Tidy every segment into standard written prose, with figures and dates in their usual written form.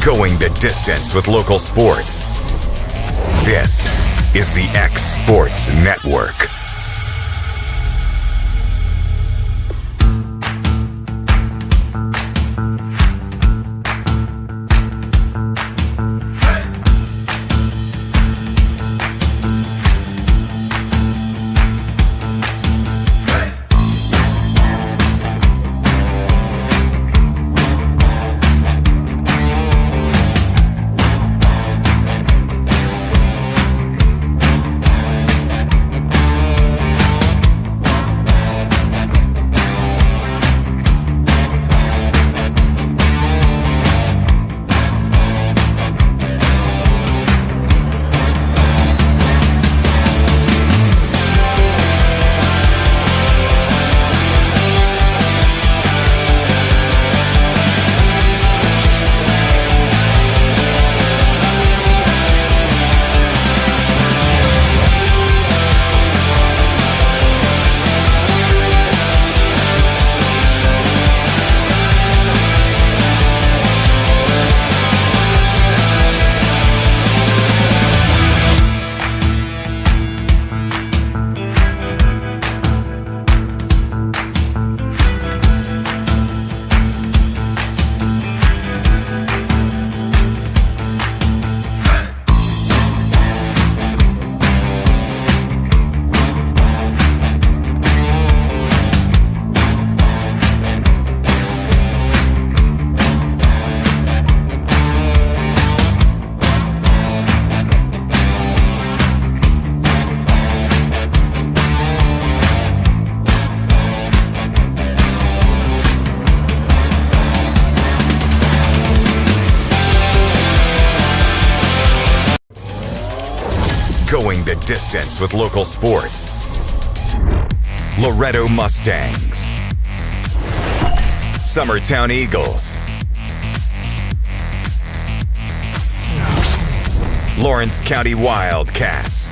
Going the distance with local sports. This is the X Sports Network. Going the distance with local sports. Loretto Mustangs. Summertown Eagles. Lawrence County Wildcats.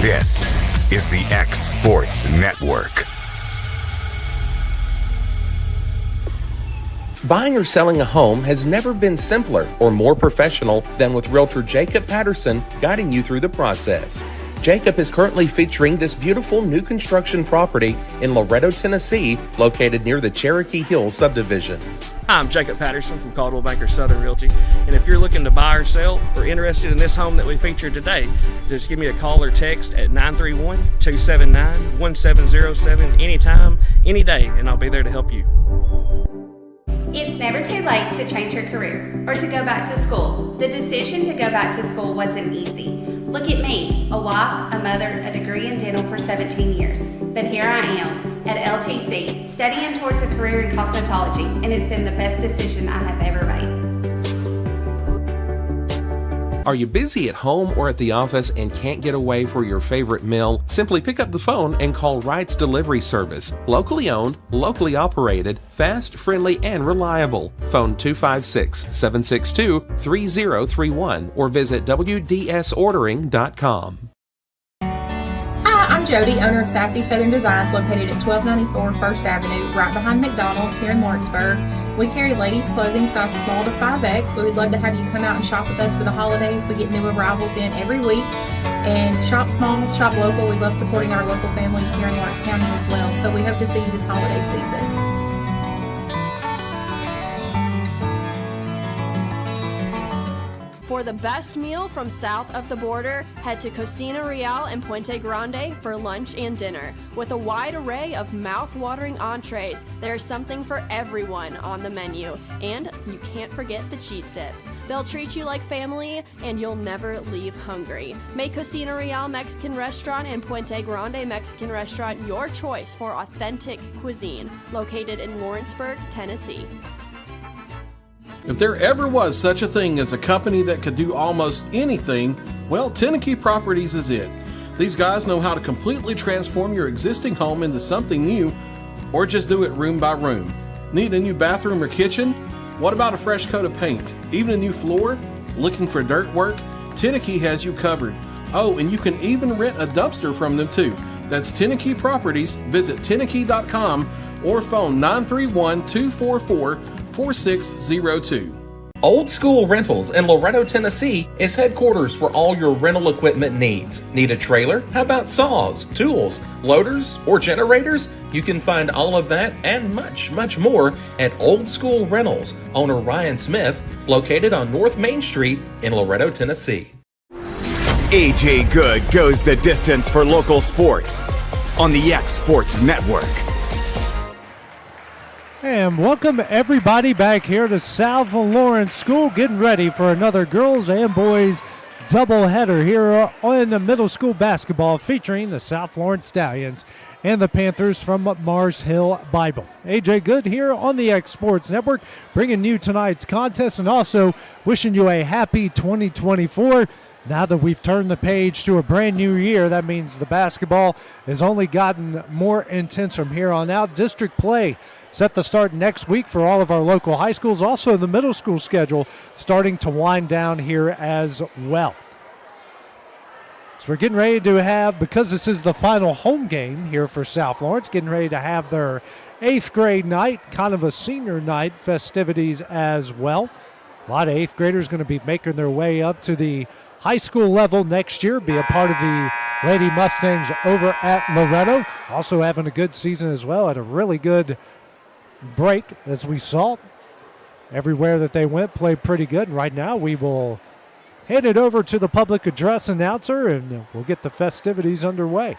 This is the X Sports Network. Buying or selling a home has never been simpler or more professional than with Realtor Jacob Patterson guiding you through the process. Jacob is currently featuring this beautiful new construction property in Loretto, Tennessee, located near the Cherokee Hill subdivision. Hi, I'm Jacob Patterson from Caldwell Banker Southern Realty, and if you're looking to buy or sell or interested in this home that we featured today, just give me a call or text at 931-279-1707 anytime, any day, and I'll be there to help you. It's never too late to change your career or to go back to school. The decision to go back to school wasn't easy. Look at me, a wife, a mother, a degree in dental for 17 years. But here I am at LTC studying towards a career in cosmetology, and it's been the best decision I have ever made. Are you busy at home or at the office and can't get away for your favorite meal? Simply pick up the phone and call Wright's Delivery Service. Locally owned, locally operated, fast, friendly, and reliable. Phone 256-762-3031 or visit WDSordering.com. Hi, I'm Jody, owner of Sassy Southern Designs, located at 1294 First Avenue, right behind McDonald's here in Lawrenceburg. We carry ladies' clothing size small to 5X. We would love to have you come out and shop with us for the holidays. We get new arrivals in every week. And shop small, shop local. We love supporting our local families here in Lawrence County as well. So we hope to see you this holiday season. For the best meal from south of the border, head to Cocina Real in Puente Grande for lunch and dinner. With a wide array of mouth-watering entrees, there's something for everyone on the menu. And you can't forget the cheese dip. They'll treat you like family, and you'll never leave hungry. Make Cocina Real Mexican Restaurant and Puente Grande Mexican Restaurant your choice for authentic cuisine, located in Lawrenceburg, Tennessee. If there ever was such a thing as a company that could do almost anything, well, Tenakee Properties is it. These guys know how to completely transform your existing home into something new, or just do it room by room. Need a new bathroom or kitchen? What about a fresh coat of paint? Even a new floor? Looking for dirt work? Tenakee has you covered. Oh, and you can even rent a dumpster from them too. That's Tenakee Properties. Visit Tenakee.com or phone 931-244-4644 4602. Old School Rentals in Loretto, Tennessee is headquarters for all your rental equipment needs. Need a trailer? How about saws, tools, loaders, or generators? You can find all of that and much, much more at Old School Rentals. Owner Ryan Smith, located on North Main Street in Loretto, Tennessee. AJ Good goes the distance for local sports on the X Sports Network. And welcome everybody back here to South Lawrence School, getting ready for another girls and boys doubleheader here on the middle school basketball, featuring the South Lawrence Stallions and the Panthers from Mars Hill Bible. AJ Good here on the X Sports Network, bringing you tonight's contest and also wishing you a happy 2024. Now that we've turned the page to a brand new year, that means the basketball has only gotten more intense from here on out. District play set to start next week for all of our local high schools. Also, the middle school schedule starting to wind down here as well. So we're getting ready to have, because this is the final home game here for South Lawrence, getting ready to have their 8th grade night, kind of a senior night festivities as well. A lot of 8th graders going to be making their way up to the high school level next year, be a part of the Lady Mustangs over at Loretto. Also having a good season as well, had a really good break, as we saw. Everywhere that they went, played pretty good. And right now we will hand it over to the public address announcer, and we'll get the festivities underway.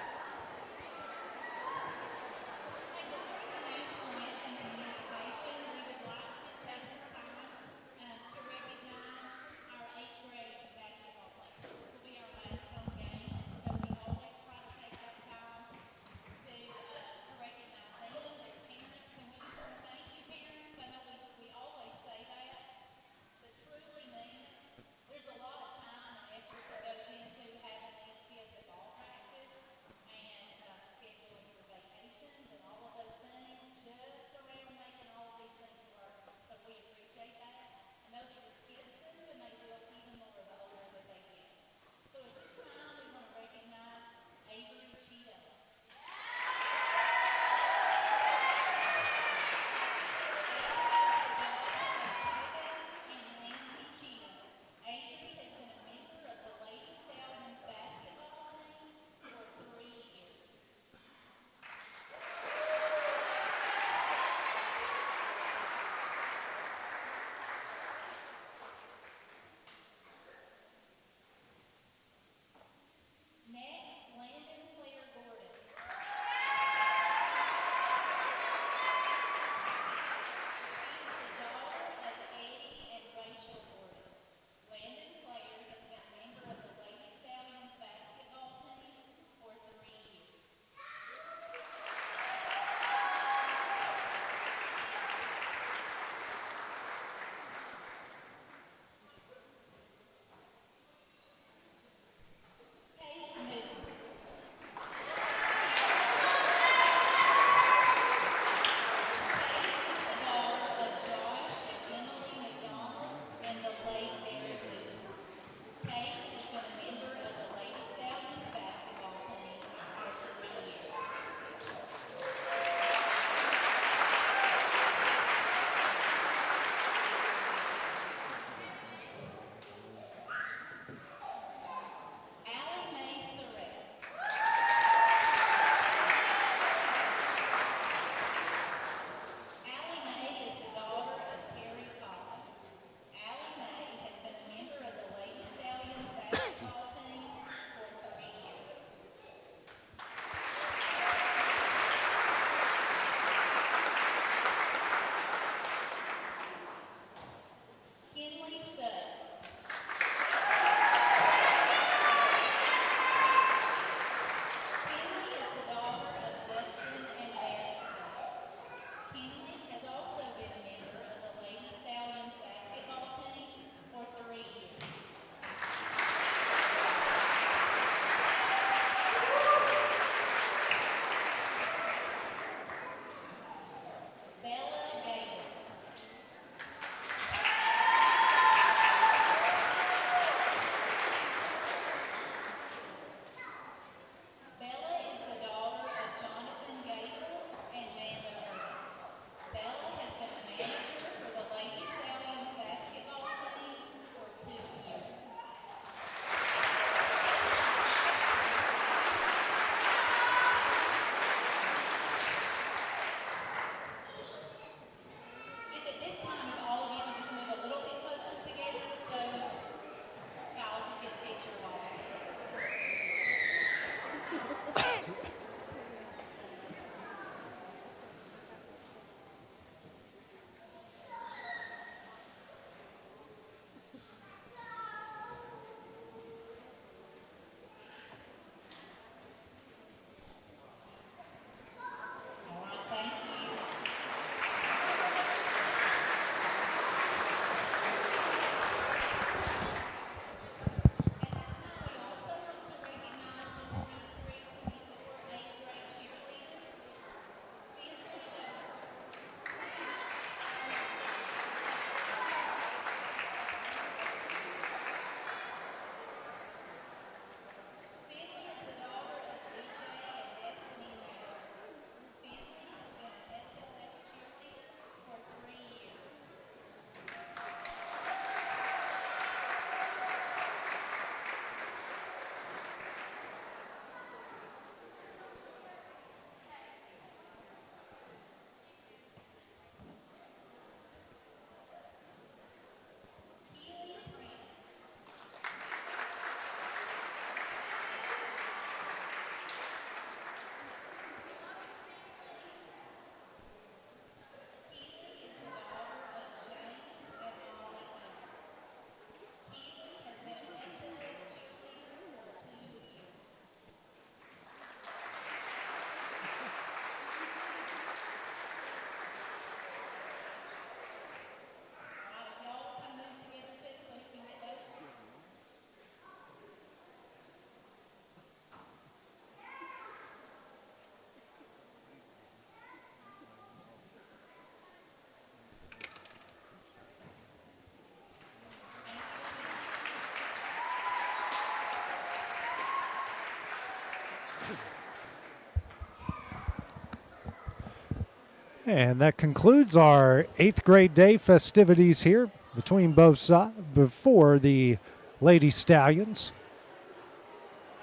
And that concludes our 8th grade day festivities here between both sides before the Lady Stallions.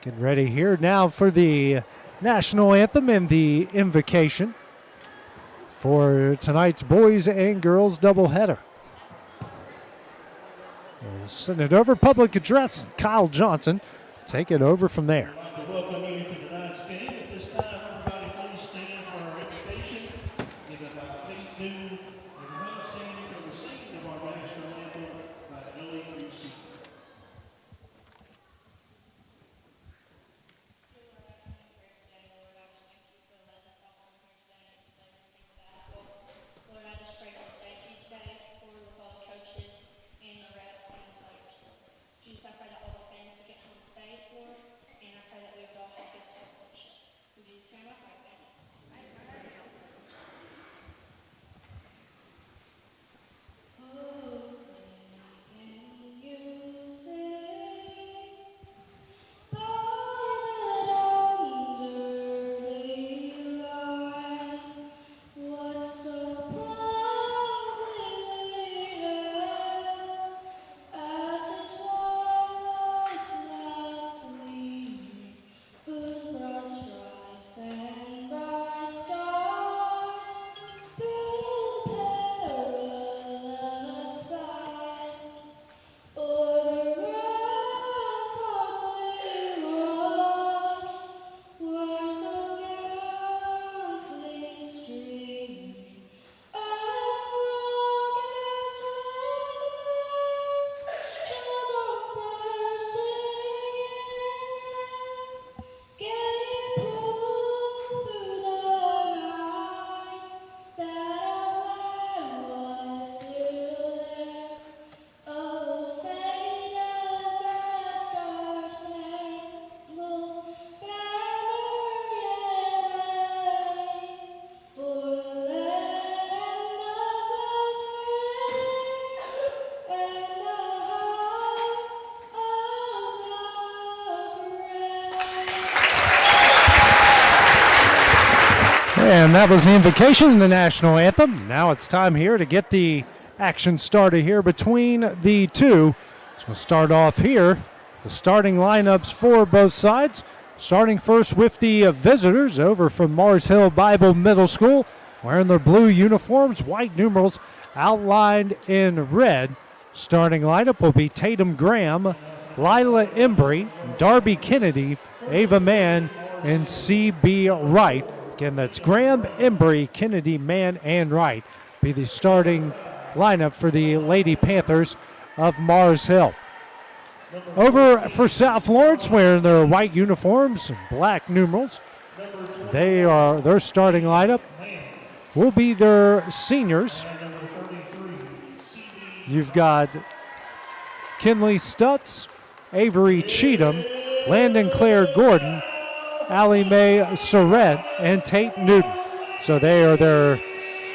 Getting ready here now for the national anthem and the invocation for tonight's boys and girls doubleheader. We'll send it over. Public address, Kyle Johnson. Take it over from there. I'd like to welcome you to tonight's game. At this time, everybody please stand for our invitation. Give about Tate Newton, everybody standing for the singing of our national anthem by LEPC. Lord, I just pray for safety today, Lord, with all the coaches and the refs and the players. Jesus, I pray that all the fans will get home safe, Lord, and I pray that we would all have good sportsmanship. In Jesus' name I pray, amen. Oh, sing, can you sing? What so proudly we hailed at the twilight's last gleaming, whose broad stripes and bright stars through the perilous fight, o'er the ramparts we watched, were so gallantly streaming, and rockets red glare, the notes their singing, gave proof through the night that our flag was still there. Oh, say does that star-spangled banner yet wave o'er the land of the free and the heart of the brave? And that was the invocation and the national anthem. Now it's time here to get the action started here between the two. So we'll start off here. The starting lineups for both sides. Starting first with the visitors over from Mars Hill Bible Middle School, wearing their blue uniforms, white numerals outlined in red. Starting lineup will be Tatum Graham, Lila Embry, Darby Kennedy, Ava Mann, and C.B. Wright. Again, that's Graham, Embry, Kennedy, Mann, and Wright. Be the starting lineup for the Lady Panthers of Mars Hill. Over for South Lawrence, wearing their white uniforms and black numerals. Their starting lineup will be their seniors. You've got Kinley Stutz, Avery Cheatham, Landon Claire Gordon, Allie Mae Surratt, and Tate Newton. So they are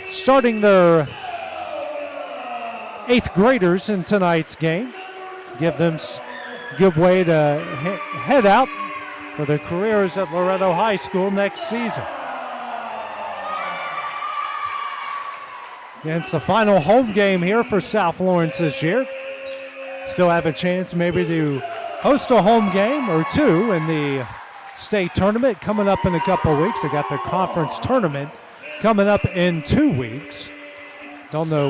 starting their 8th graders in tonight's game. Give them good way to head out for their careers at Loretto High School next season. And it's the final home game here for South Lawrence this year. Still have a chance maybe to host a home game or two in the state tournament coming up in a couple of weeks. They got their conference tournament coming up in 2 weeks. Don't know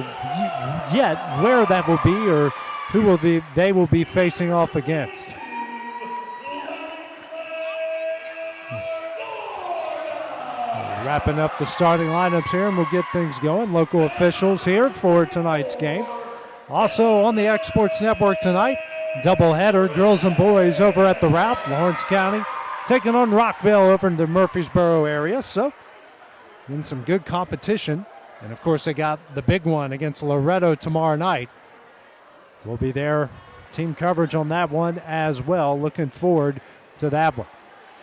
yet where that will be or who they will be facing off against. Wrapping up the starting lineups here, and we'll get things going. Local officials here for tonight's game. Also on the X Sports Network tonight, doubleheader, girls and boys over at the Ralph, Lawrence County, taking on Rockville over in the Murfreesboro area. So, in some good competition. And, of course, they got the big one against Loretto tomorrow night. We'll be there, team coverage on that one as well. Looking forward to that one.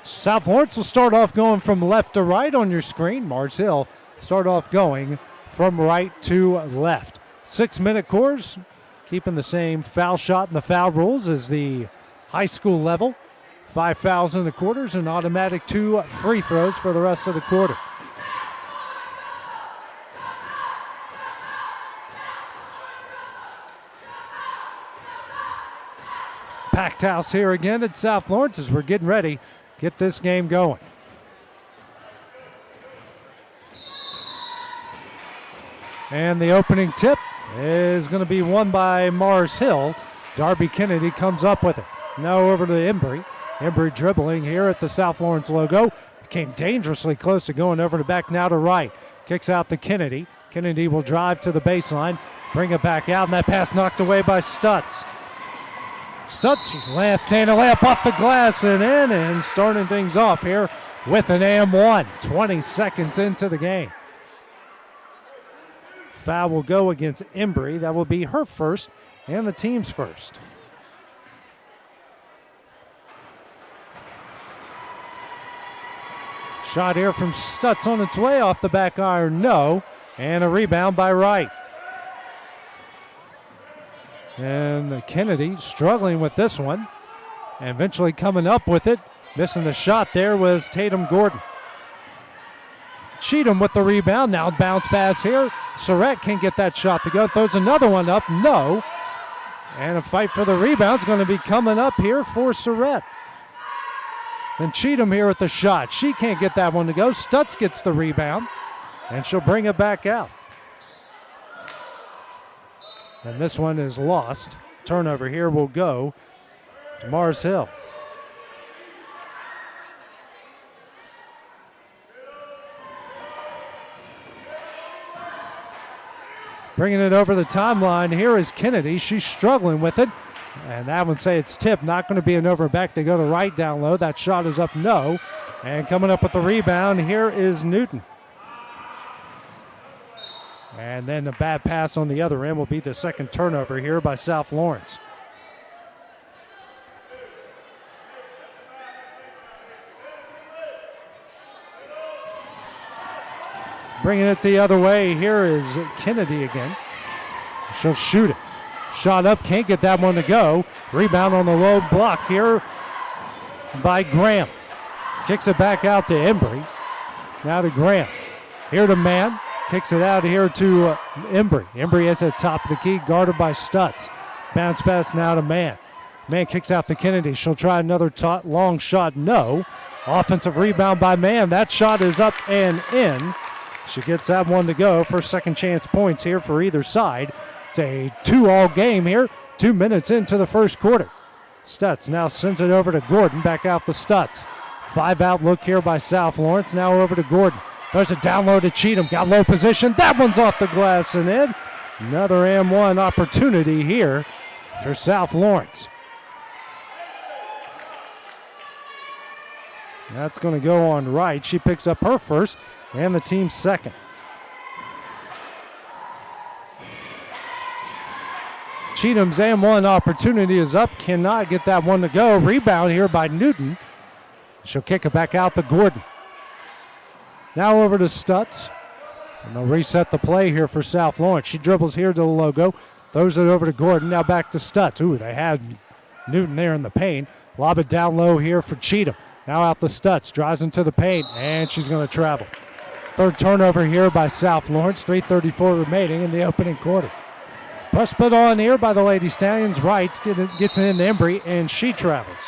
South Lawrence will start off going from left to right on your screen. Mars Hill start off going from right to left. 6-minute course, keeping the same foul shot and the foul rules as the high school level 5 fouls in the quarters and automatic 2 free throws for the rest of the quarter. Packed house here again at South Lawrence as we're getting ready to get this game going. And the opening tip is going to be won by Mars Hill. Darby Kennedy comes up with it. Now over to Embry. Embry dribbling here at the South Lawrence logo. Came dangerously close to going over to back now to right. Kicks out to Kennedy. Kennedy will drive to the baseline. Bring it back out, and that pass knocked away by Stutz. Stutz left-handed layup off the glass and in, and starting things off here with an and-one. 20 seconds into the game. Foul will go against Embry. That will be her first and the team's first. Shot here from Stutz on its way off the back iron, no. And a rebound by Wright. And Kennedy struggling with this one. And eventually coming up with it. Missing the shot there was Tatum Gordon. Cheatham with the rebound. Now bounce pass here. Surratt can't get that shot to go. Throws another one up. No. And a fight for the rebound is going to be coming up here for Surratt. And Cheatham here with the shot. She can't get that one to go. Stutz gets the rebound. And she'll bring it back out. And this one is lost. Turnover here will go to Mars Hill. Bringing it over the timeline here is Kennedy. She's struggling with it. And that one say it's tipped. Not going to be an over back. They go to right down low. That shot is up, no. And coming up with the rebound here is Newton. And then a bad pass on the other end will be the second turnover here by South Lawrence. Bringing it the other way here is Kennedy again. She'll shoot it. Shot up, can't get that one to go. Rebound on the low block here by Graham. Kicks it back out to Embry. Now to Graham. Here to Mann. Kicks it out here to Embry. Embry is at the top of the key, guarded by Stutz. Bounce pass now to Mann. Mann kicks out to Kennedy. She'll try another long shot. No. Offensive rebound by Mann. That shot is up and in. She gets that one to go for second chance points here for either side. It's a 2-all game here. 2 minutes into the first quarter. Stutz now sends it over to Gordon. Back out the Stutz. 5-out look here by South Lawrence. Now over to Gordon. There's a down low to Cheatham. Got low position. That one's off the glass and in. Another M1 opportunity here for South Lawrence. That's going to go on right. She picks up her first and the team's second. Cheatham's M1 opportunity is up. Cannot get that one to go. Rebound here by Newton. She'll kick it back out to Gordon. Now over to Stutz. And they'll reset the play here for South Lawrence. She dribbles here to the logo. Throws it over to Gordon. Now back to Stutz. Ooh, they had Newton there in the paint. Lob it down low here for Cheatham. Now out the Stutz. Drives into the paint. And she's going to travel. Third turnover here by South Lawrence. 3:34 remaining in the opening quarter. Press put on here by the Lady Stallions. Wrights gets it into Embry, and she travels.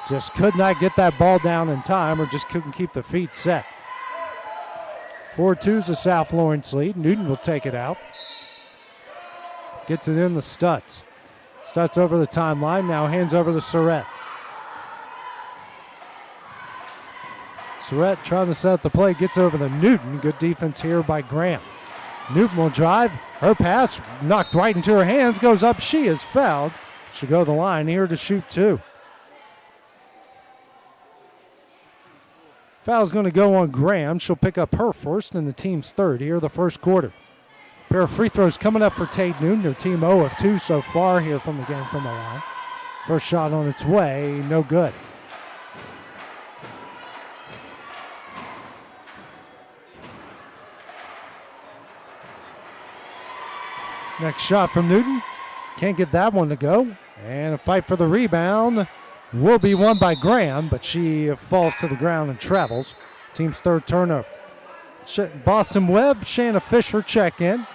Just could not get that ball down in time, or just couldn't keep the feet set. 4-2 is the South Lawrence lead. Newton will take it out. Gets it in the Stutz. Stutz over the timeline, now hands over to Surratt. Surratt trying to set up the play, gets over to Newton. Good defense here by Graham. Newton will drive. Her pass knocked right into her hands, goes up. She is fouled. She'll go to the line here to shoot two. Foul's going to go on Graham. She'll pick up her first and the team's third here the first quarter. Pair of free throws coming up for Tate Newton. Their team 0 of 2 so far here from the game from the line. First shot on its way, no good. Next shot from Newton. Can't get that one to go. And a fight for the rebound will be won by Graham, but she falls to the ground and travels. Team's third turnover. Boston Webb, Shanna Fisher check in,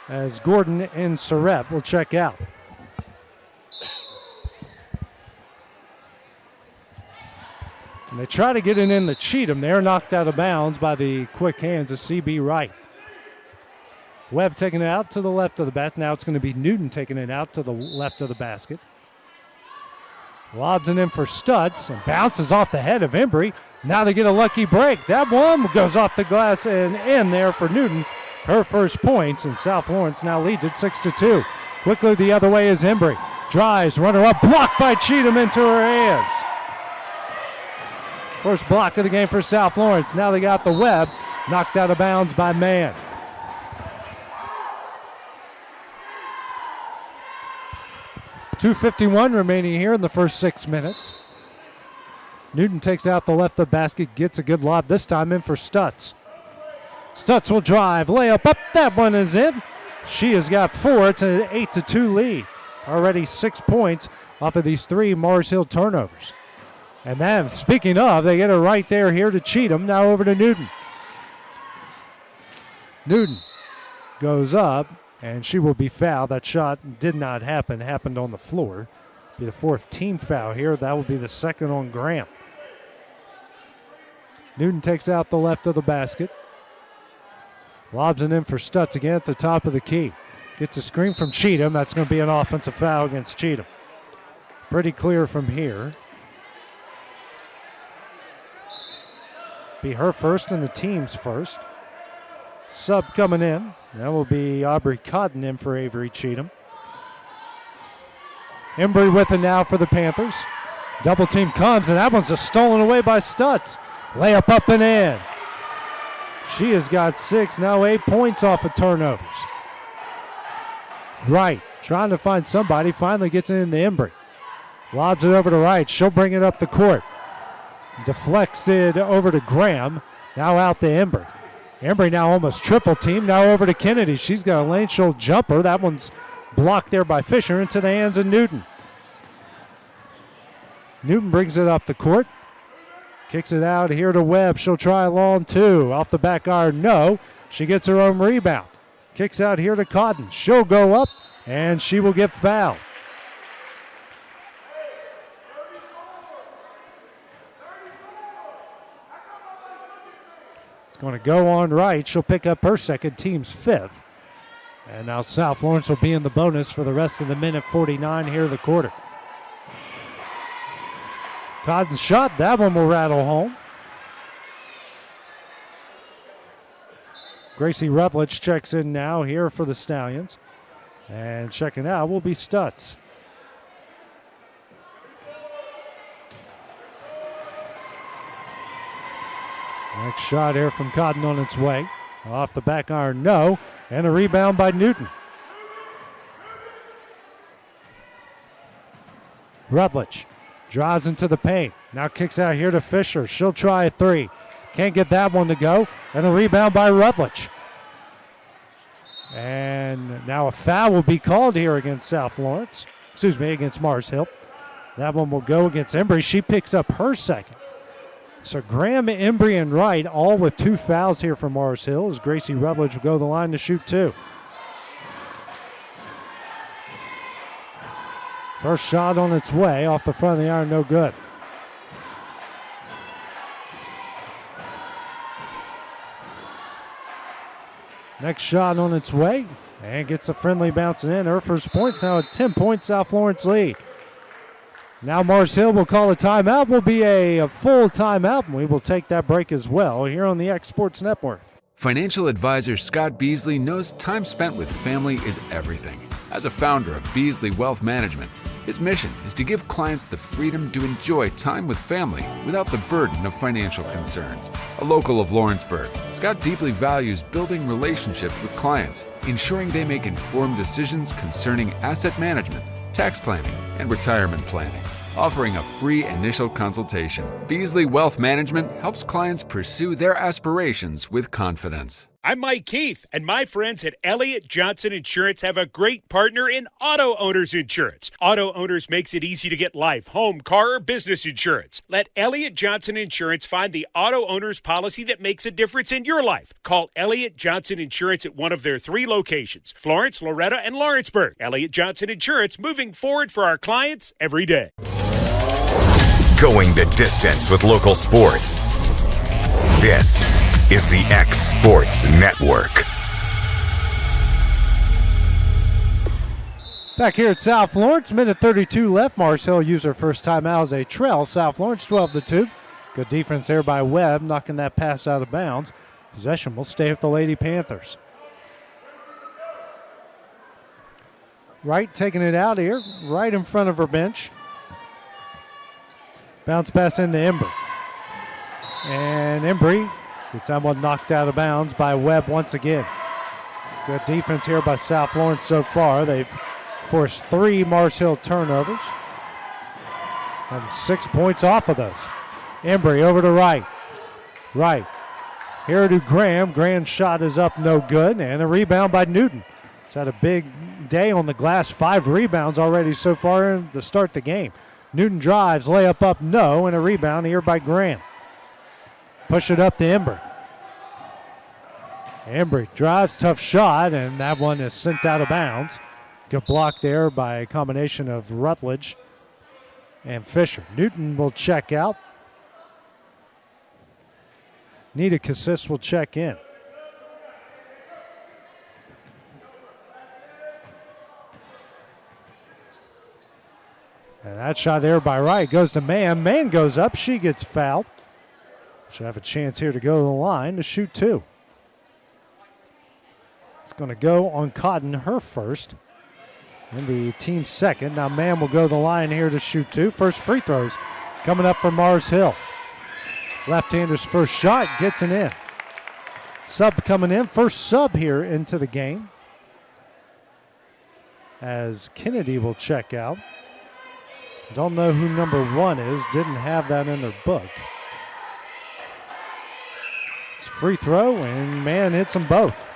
as Gordon and Surratt will check out. And they try to get it in the Cheatham. They're knocked out of bounds by the quick hands of C.B. Wright. Webb taking it out to the left of the basket. Now it's going to be Newton taking it out to the left of the basket. Lobs it in for Stutz and bounces off the head of Embry. Now they get a lucky break. That one goes off the glass and in there for Newton. Her first points, and South Lawrence now leads it 6-2. Quickly the other way is Embry. Drives, runner up, blocked by Cheatham into her hands. First block of the game for South Lawrence. Now they got the Webb knocked out of bounds by Mann. .251 remaining here in the first 6 minutes. Newton takes out the left of the basket, gets a good lob this time in for Stutz. Stutz will drive, layup up, that one is in. She has got 4, it's an 8-2 lead. Already 6 points off of these 3 Mars Hill turnovers. And then, speaking of, they get it right there here to Cheatham, now over to Newton. Newton goes up, and she will be fouled. That shot did not happen, happened on the floor. Be the 4th team foul here. That will be the 2nd on Graham. Newton takes out the left of the basket. Lobs it in for Stutz again at the top of the key. Gets a screen from Cheatham. That's going to be an offensive foul against Cheatham. Pretty clear from here. Be her first and the team's first. Sub coming in. That will be Aubrey Cotton in for Avery Cheatham. Embry with it now for the Panthers. Double team comes, and that one's just stolen away by Stutz. Layup up and in. She has got 6, now 8 points off of turnovers. Wright trying to find somebody, finally gets it in the Embry. Lobs it over to Wright. She'll bring it up the court. Deflects it over to Graham. Now out to Embry. Embry now almost triple team. Now over to Kennedy. She's got a lane show jumper. That one's blocked there by Fisher into the hands of Newton. Newton brings it up the court. Kicks it out here to Webb. She'll try a long 2. Off the back iron, no. She gets her own rebound. Kicks out here to Cotton. She'll go up, and she will get fouled. It's going to go on Wright. She'll pick up her 2nd, team's 5th. And now South Lawrence will be in the bonus for the rest of the minute 49 here of the quarter. Cotton's shot, that one will rattle home. Gracie Rutledge checks in now here for the Stallions. And checking out will be Stutz. Next shot here from Cotton on its way. Off the back iron, no. And a rebound by Newton. Rutledge drives into the paint. Now kicks out here to Fisher. She'll try a 3. Can't get that one to go. And a rebound by Rutledge. And now a foul will be called here against South Lawrence. Against Mars Hill. That one will go against Embry. She picks up her 2nd. So Graham, Embry, and Wright all with 2 fouls here for Mars Hill as Gracie Rutledge will go to the line to shoot 2. First shot on its way off the front of the iron, no good. Next shot on its way and gets a friendly bouncing in. Her first points now a 10-point South Lawrence lead. Now Mars Hill will call a timeout. Will be a full timeout, and we will take that break as well here on the X Sports Network. Financial advisor Scott Beasley knows time spent with family is everything. As a founder of Beasley Wealth Management, his mission is to give clients the freedom to enjoy time with family without the burden of financial concerns. A local of Lawrenceburg, Scott deeply values building relationships with clients, ensuring they make informed decisions concerning asset management, tax planning, and retirement planning. Offering a free initial consultation, Beasley Wealth Management helps clients pursue their aspirations with confidence. I'm Mike Keith, and my friends at Elliott Johnson Insurance have a great partner in Auto Owners Insurance. Auto Owners makes it easy to get life, home, car, or business insurance. Let Elliott Johnson Insurance find the Auto Owners policy that makes a difference in your life. Call Elliott Johnson Insurance at one of their 3 locations, Florence, Loretto, and Lawrenceburg. Elliott Johnson Insurance, moving forward for our clients every day. Going the distance with local sports. This is the X Sports Network. Back here at South Lawrence, minute 32 left. Mars Hill used their first timeout as a trail. South Lawrence 12-2. Good defense there by Webb, knocking that pass out of bounds. Possession will stay with the Lady Panthers. Wright taking it out here, right in front of her bench. Bounce pass into Embry. And Embry gets that one knocked out of bounds by Webb once again. Good defense here by South Lawrence so far. They've forced 3 Mars Hill turnovers. And 6 points off of those. Embry over to Wright. Wright. Here to Graham. Graham's shot is up, no good. And a rebound by Newton. He's had a big day on the glass. 5 rebounds already so far to start the game. Newton drives, layup up, no, and a rebound here by Graham. Push it up to Embry. Embry drives, tough shot, and that one is sent out of bounds. Good block there by a combination of Rutledge and Fisher. Newton will check out. Nita Cassis will check in. And that shot there by Wright goes to Mann. Mann goes up. She gets fouled. She'll have a chance here to go to the line to shoot 2. It's going to go on Cotton, her first, and the team's second. Now Mann will go to the line here to shoot 2. First free throws coming up for Mars Hill. Left-hander's first shot gets it in. Sub coming in. First sub here into the game, as Kennedy will check out. Don't know who number 1 is. Didn't have that in their book. It's free throw, and Mann hits them both.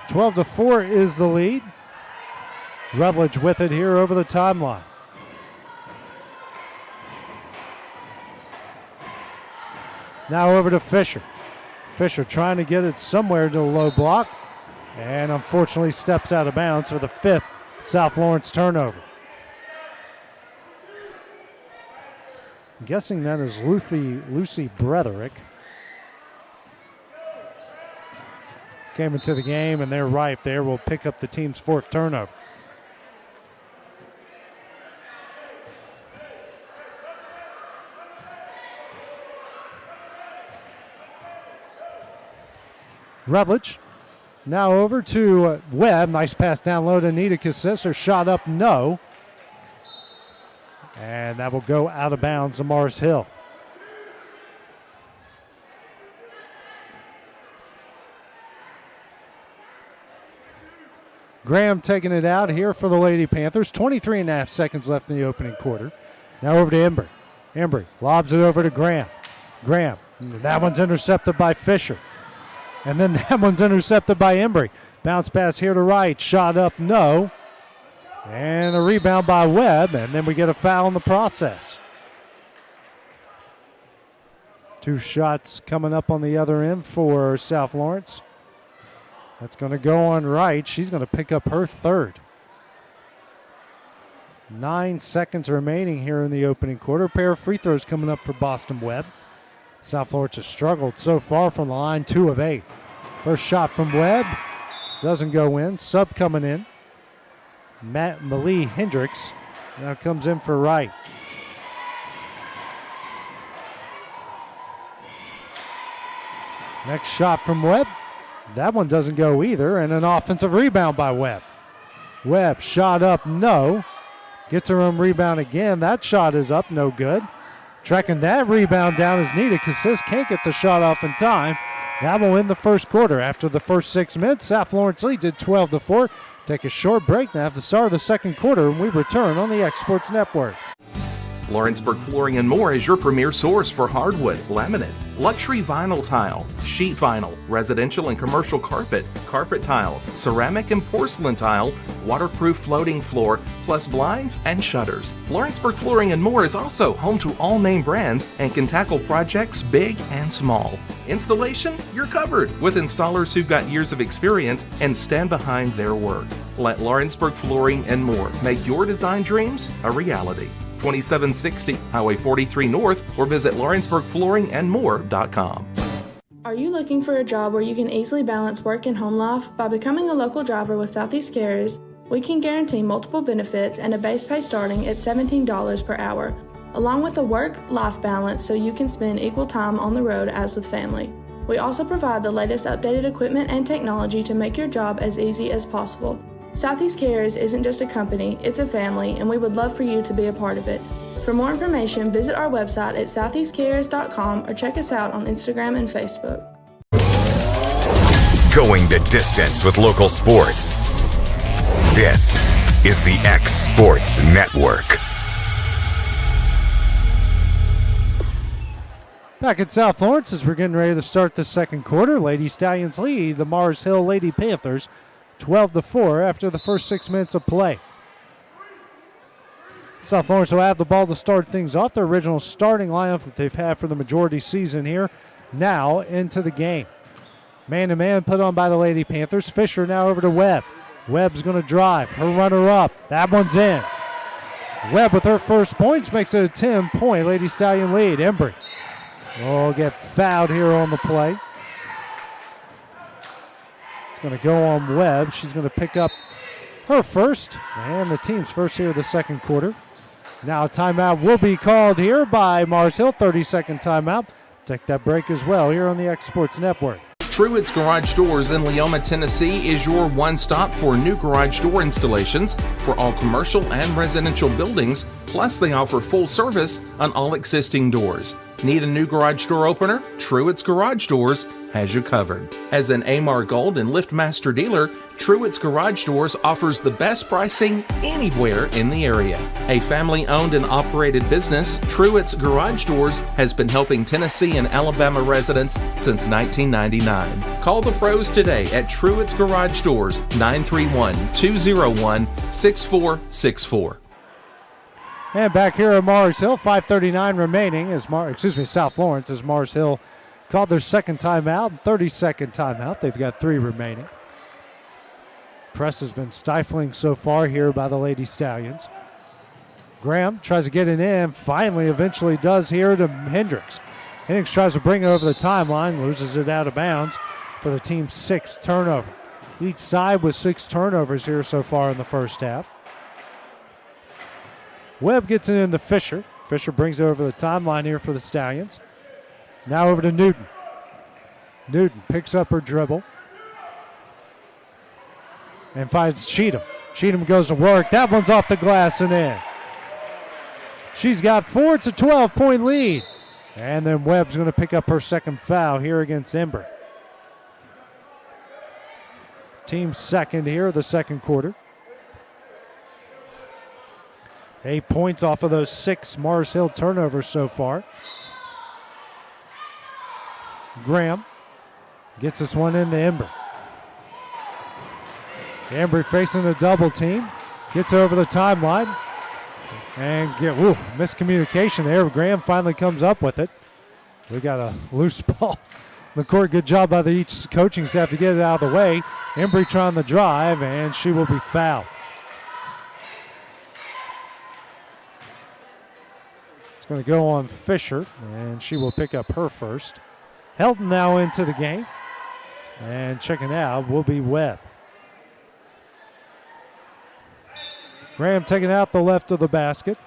12-4 is the lead. Rutledge with it here over the timeline. Now over to Fisher. Fisher trying to get it somewhere to the low block, and unfortunately steps out of bounds for the 5th South Lawrence turnover. I'm guessing that is Lucy Bretherick. Came into the game, and they're right there. Will pick up the team's 4th turnover. Rutledge. Now over to Webb. Nice pass down low to Nita Cassis. Her shot up, no. And that will go out of bounds to Mars Hill. Graham taking it out here for the Lady Panthers. 23.5 seconds left in the opening quarter. Now over to Embry. Embry lobs it over to Graham. Graham. That one's intercepted by Fisher. And then that one's intercepted by Embry. Bounce pass here to Wright. Shot up, no. And a rebound by Webb. And then we get a foul in the process. 2 shots coming up on the other end for South Lawrence. That's going to go on Wright. She's going to pick up her 3rd. 9 seconds remaining here in the opening quarter. A pair of free throws coming up for Boston Webb. South Lawrence has struggled so far from the line, 2 of 8. First shot from Webb doesn't go in. Sub coming in. Malie Hendricks now comes in for Wright. Next shot from Webb. That one doesn't go either, and an offensive rebound by Webb. Webb shot up, no. Gets her own rebound again. That shot is up, no good. Tracking that rebound down is Nita Cassis. Can't get the shot off in time. That will end the first quarter. After the first 6 minutes, South Lawrence leads at 12-4. Take a short break now at the start of the second quarter, and we return on the X Sports Network. Lawrenceburg Flooring and More is your premier source for hardwood, laminate, luxury vinyl tile, sheet vinyl, residential and commercial carpet, carpet tiles, ceramic and porcelain tile, waterproof floating floor, plus blinds and shutters. Lawrenceburg Flooring and More is also home to all name brands and can tackle projects big and small. Installation? You're covered with installers who've got years of experience and stand behind their work. Let Lawrenceburg Flooring and More make your design dreams a reality. 2760 Highway 43 North, or visit lawrenceburgflooringandmore.com. Are you looking for a job where you can easily balance work and home life? By becoming a local driver with Southeast Carriers, we can guarantee multiple benefits and a base pay starting at $17 per hour, along with a work-life balance so you can spend equal time on the road as with family. We also provide the latest updated equipment and technology to make your job as easy as possible. Southeast Carriers isn't just a company, it's a family, and we would love for you to be a part of it. For more information, visit our website at southeastcarriers.com or check us out on Instagram and Facebook. Going the distance with local sports. This is the X Sports Network. Back at South Lawrence as we're getting ready to start the second quarter. Lady Stallions lead the Mars Hill Lady Panthers 12-4 after the first 6 minutes of play. South Lawrence will have the ball to start things off. Their original starting lineup that they've had for the majority season here now into the game. Man-to-man put on by the Lady Panthers. Fisher now over to Webb. Webb's going to drive. Her runner up. That one's in. Webb with her first points makes it a 10-point Lady Stallion lead. Embry will get fouled here on the play. It's going to go on Webb. She's going to pick up her first and the team's first here of the second quarter. Now a timeout will be called here by Mars Hill. 30-second timeout. Take that break as well here on the X Sports Network. Truett's Garage Doors in Leoma, Tennessee is your one-stop for new garage door installations for all commercial and residential buildings, plus they offer full service on all existing doors. Need a new garage door opener? Truett's Garage Doors has you covered. As an Amar Gold and LiftMaster dealer, Truett's Garage Doors offers the best pricing anywhere in the area. A family-owned and operated business, Truett's Garage Doors has been helping Tennessee and Alabama residents since 1999. Call the pros today at Truett's Garage Doors, 931-201-6464. And back here at Mars Hill, 5:39 remaining as South Lawrence as Mars Hill called their second timeout, 30-second timeout. They've got 3 remaining. Press has been stifling so far here by the Lady Stallions. Graham tries to get it in, finally eventually does here to Hendricks. Hendricks tries to bring it over the timeline, loses it out of bounds for the team's 6th turnover. Each side with 6 turnovers here so far in the first half. Webb gets it into Fisher. Fisher brings it over the timeline here for the Stallions. Now over to Newton. Newton picks up her dribble and finds Cheatham. Cheatham goes to work. That one's off the glass and in. She's got 4. It's a 12-point lead. And then Webb's going to pick up her second foul here against Ember. Team's second here of the second quarter. 8 points off of those 6 Mars Hill turnovers so far. Graham gets this one into Ember. Ember facing a double team. Gets over the timeline. And miscommunication there. Graham finally comes up with it. We got a loose ball. The court, good job by the each coaching staff to get it out of the way. Embry trying the drive, and she will be fouled. Going to go on Fisher, and she will pick up her first. Helton now into the game, and checking out will be Webb. Graham taking out the left of the basket.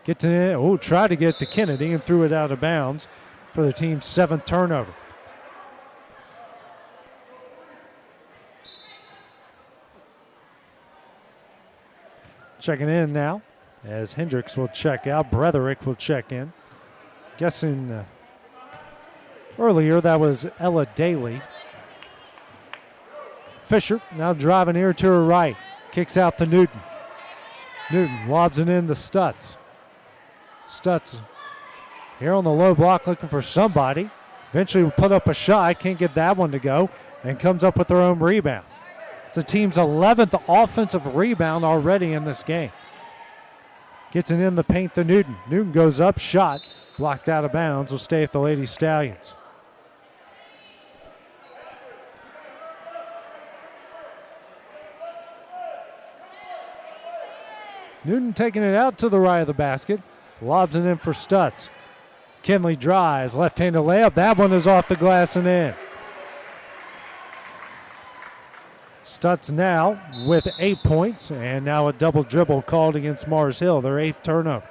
Tried to get to Kennedy and threw it out of bounds for the team's 7th turnover. Checking in now. As Hendricks will check out, Bretherick will check in. Guessing earlier that was Ella Daly. Fisher now driving here to her right. Kicks out to Newton. Newton lobs it in to Stutz. Stutz here on the low block looking for somebody. Eventually will put up a shot. Can't get that one to go. And comes up with their own rebound. It's the team's 11th offensive rebound already in this game. Gets it in the paint to Newton. Newton goes up, shot, blocked out of bounds. Will stay with the Lady Stallions. Newton taking it out to the right of the basket. Lobs it in for Stutz. Kinley drives, left-handed layup. That one is off the glass and in. Stutz now with 8 points, and now a double dribble called against Mars Hill, their 8th turnover.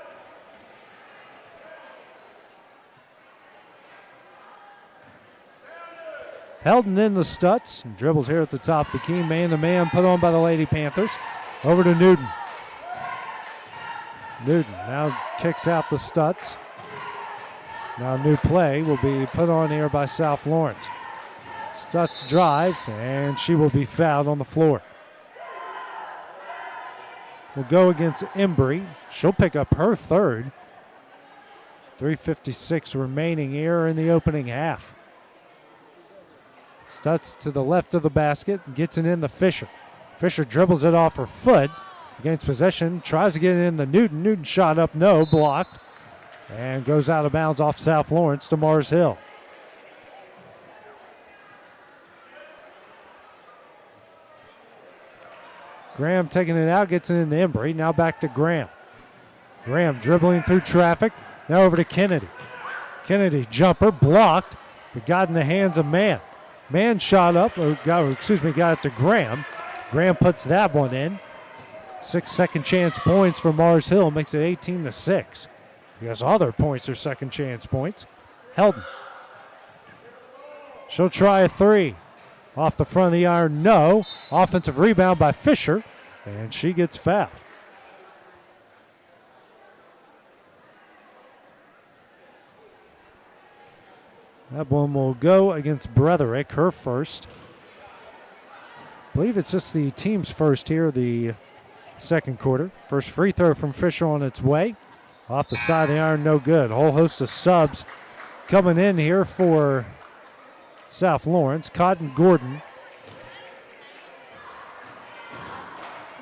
Heldon in the Stutz. Dribbles here at the top of the key. Man-to-man put on by the Lady Panthers. Over to Newton. Newton now kicks out the Stutz. Now a new play will be put on here by South Lawrence. Stutz drives, and she will be fouled on the floor. Will go against Embry. She'll pick up her third. 3:56 remaining here in the opening half. Stutz to the left of the basket, gets it in to Fisher. Fisher dribbles it off her foot, gains possession, tries to get it in to Newton. Newton shot up, no, blocked, and goes out of bounds off South Lawrence to Mars Hill. Graham taking it out, gets it in the Embry. Now back to Graham. Graham dribbling through traffic. Now over to Kennedy. Kennedy jumper blocked, but got in the hands of Mann. Mann shot up, got it to Graham. Graham puts that one in. 6 second chance points for Mars Hill, makes it 18-6. I guess all their points are second chance points. Heldon. She'll try a three. Off the front of the iron, no. Offensive rebound by Fisher, and she gets fouled. That one will go against Bretherick, her first. I believe it's just the team's first here, the second quarter. First free throw from Fisher on its way. Off the side of the iron, no good. Whole host of subs coming in here for South Lawrence. Cotton Gordon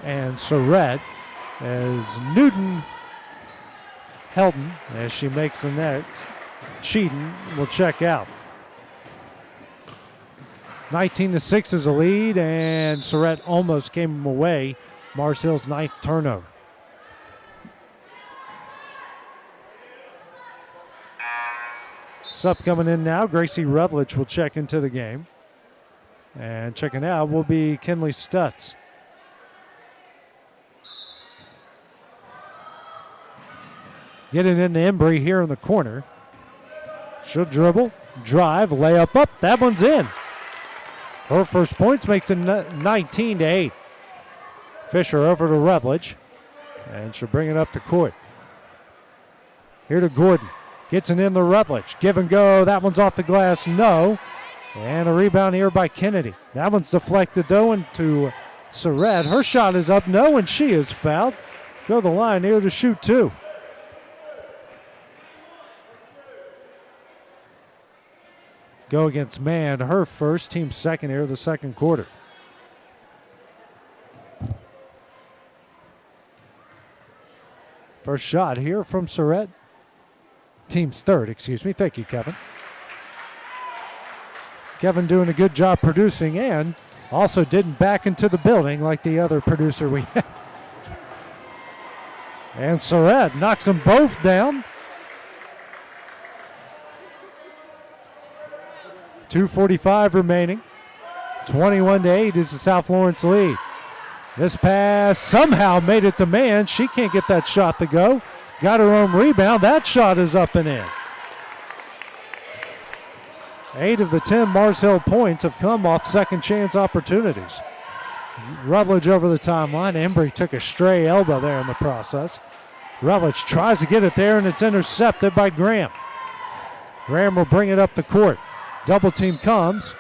and Surratt as Newton Heldon, as she makes the next. Cheaton will check out. 19-6 is a lead, and Surratt almost came away. Mars Hill's 9th turnover. Sub coming in now. Gracie Rutledge will check into the game. And checking out will be Kinley Stutz. Getting in the Embry here in the corner. She'll dribble, drive, layup up. That one's in. Her first points makes it 19-8. Fisher over to Rutledge. And she'll bring it up the court. Here to Gordon. Gets it in the Rutledge. Give and go. That one's off the glass. No. And a rebound here by Kennedy. That one's deflected, though, into Surratt. Her shot is up. No, and she is fouled. Go the line here to shoot two. Go against Mann. Her first, team second here, the second quarter. First shot here from Surratt. Team's third, excuse me. Thank you, Kevin. Kevin doing a good job producing and also didn't back into the building like the other producer we have. And Surratt knocks them both down. 2:45 remaining. 21-8 is the South Lawrence lead. This pass somehow made it to Mann. She can't get that shot to go. Got her own rebound. That shot is up and in. 8 of the 10 Mars Hill points have come off second chance opportunities. Rutledge over the timeline. Embry took a stray elbow there in the process. Rutledge tries to get it there, and it's intercepted by Graham. Graham will bring it up the court. Double team comes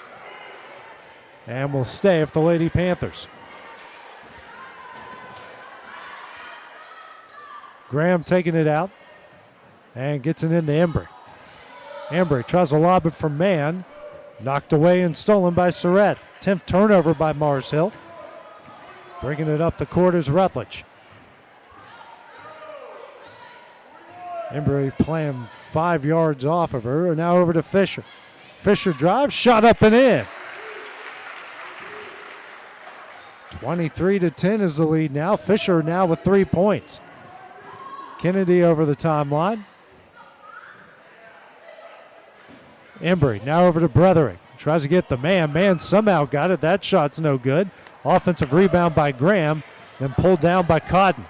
and will stay with the Lady Panthers. Graham taking it out and gets it into Embry. Embry tries to lob it from man. Knocked away and stolen by Surratt. 10th turnover by Mars Hill. Bringing it up the court is Rutledge. Embry playing 5 yards off of her. Now over to Fisher. Fisher drives, shot up and in. 23-10 is the lead now. Fisher now with 3 points. Kennedy over the timeline. Embry now over to Bretherick. Tries to get the man. Man somehow got it. That shot's no good. Offensive rebound by Graham, then pulled down by Cotton.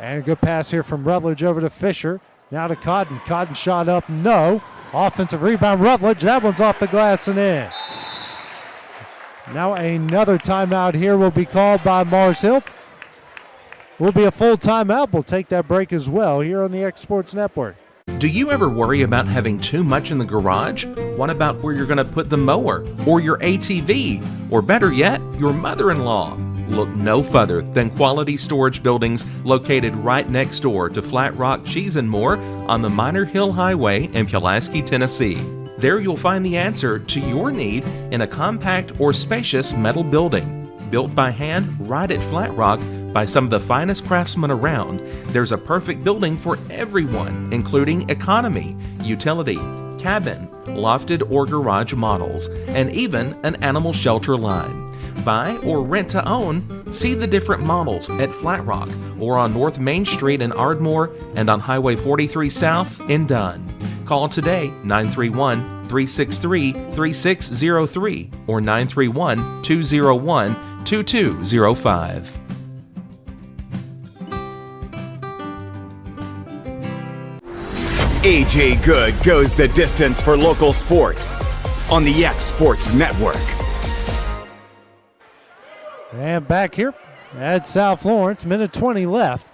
And a good pass here from Rutledge over to Fisher. Now to Cotton. Cotton shot up, no. Offensive rebound, Rutledge. That one's off the glass and in. Now another timeout here will be called by Mars Hill. Will be a full timeout. We'll take that break as well here on the X Sports Network. Do you ever worry about having too much in the garage? What about where you're going to put the mower, or your ATV, or better yet, your mother-in-law? Look no further than Quality Storage Buildings located right next door to Flat Rock Cheese and More on the Minor Hill Highway in Pulaski, Tennessee. There you'll find the answer to your need in a compact or spacious metal building. Built by hand right at Flat Rock by some of the finest craftsmen around, there's a perfect building for everyone, including economy, utility, cabin, lofted or garage models, and even an animal shelter line. Buy or rent to own, see the different models at Flat Rock or on North Main Street in Ardmore and on Highway 43 South in Dunn. Call today 931-363-3603 or 931-201-2205. AJ Good goes the distance for local sports on the X Sports Network. And back here at South Lawrence, minute 20 left.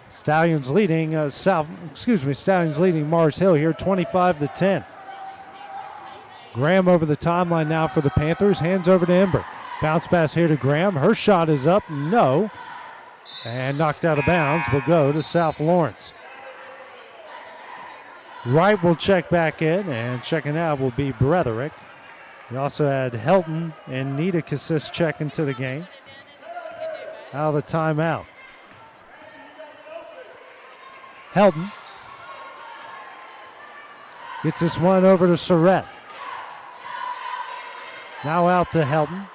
Stallions leading Stallions leading Mars Hill here 25-10. Graham over the timeline now for the Panthers. Hands over to Embry. Bounce pass here to Graham. Her shot is up, no. And knocked out of bounds will go to South Lawrence. Wright will check back in, and checking out will be Bretherick. We also had Helton and Nita Cassis check into the game. Out of the timeout. Helton gets this one over to Surratt. Now out to Helton.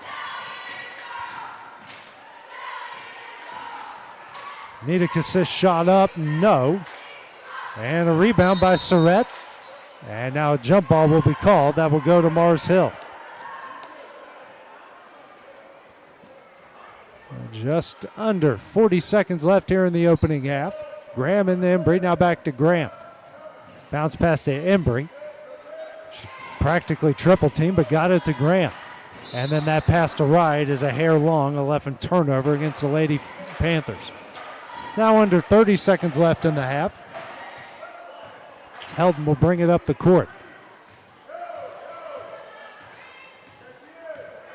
Nita Cassis shot up, no. And a rebound by Surratt. And now a jump ball will be called. That will go to Mars Hill. Just under 40 seconds left here in the opening half. Graham and Embry. Now back to Graham. Bounce pass to Embry. She practically triple team, but got it to Graham. And then that pass to Wright is a hair long, 11 turnover against the Lady Panthers. Now under 30 seconds left in the half. Helton will bring it up the court.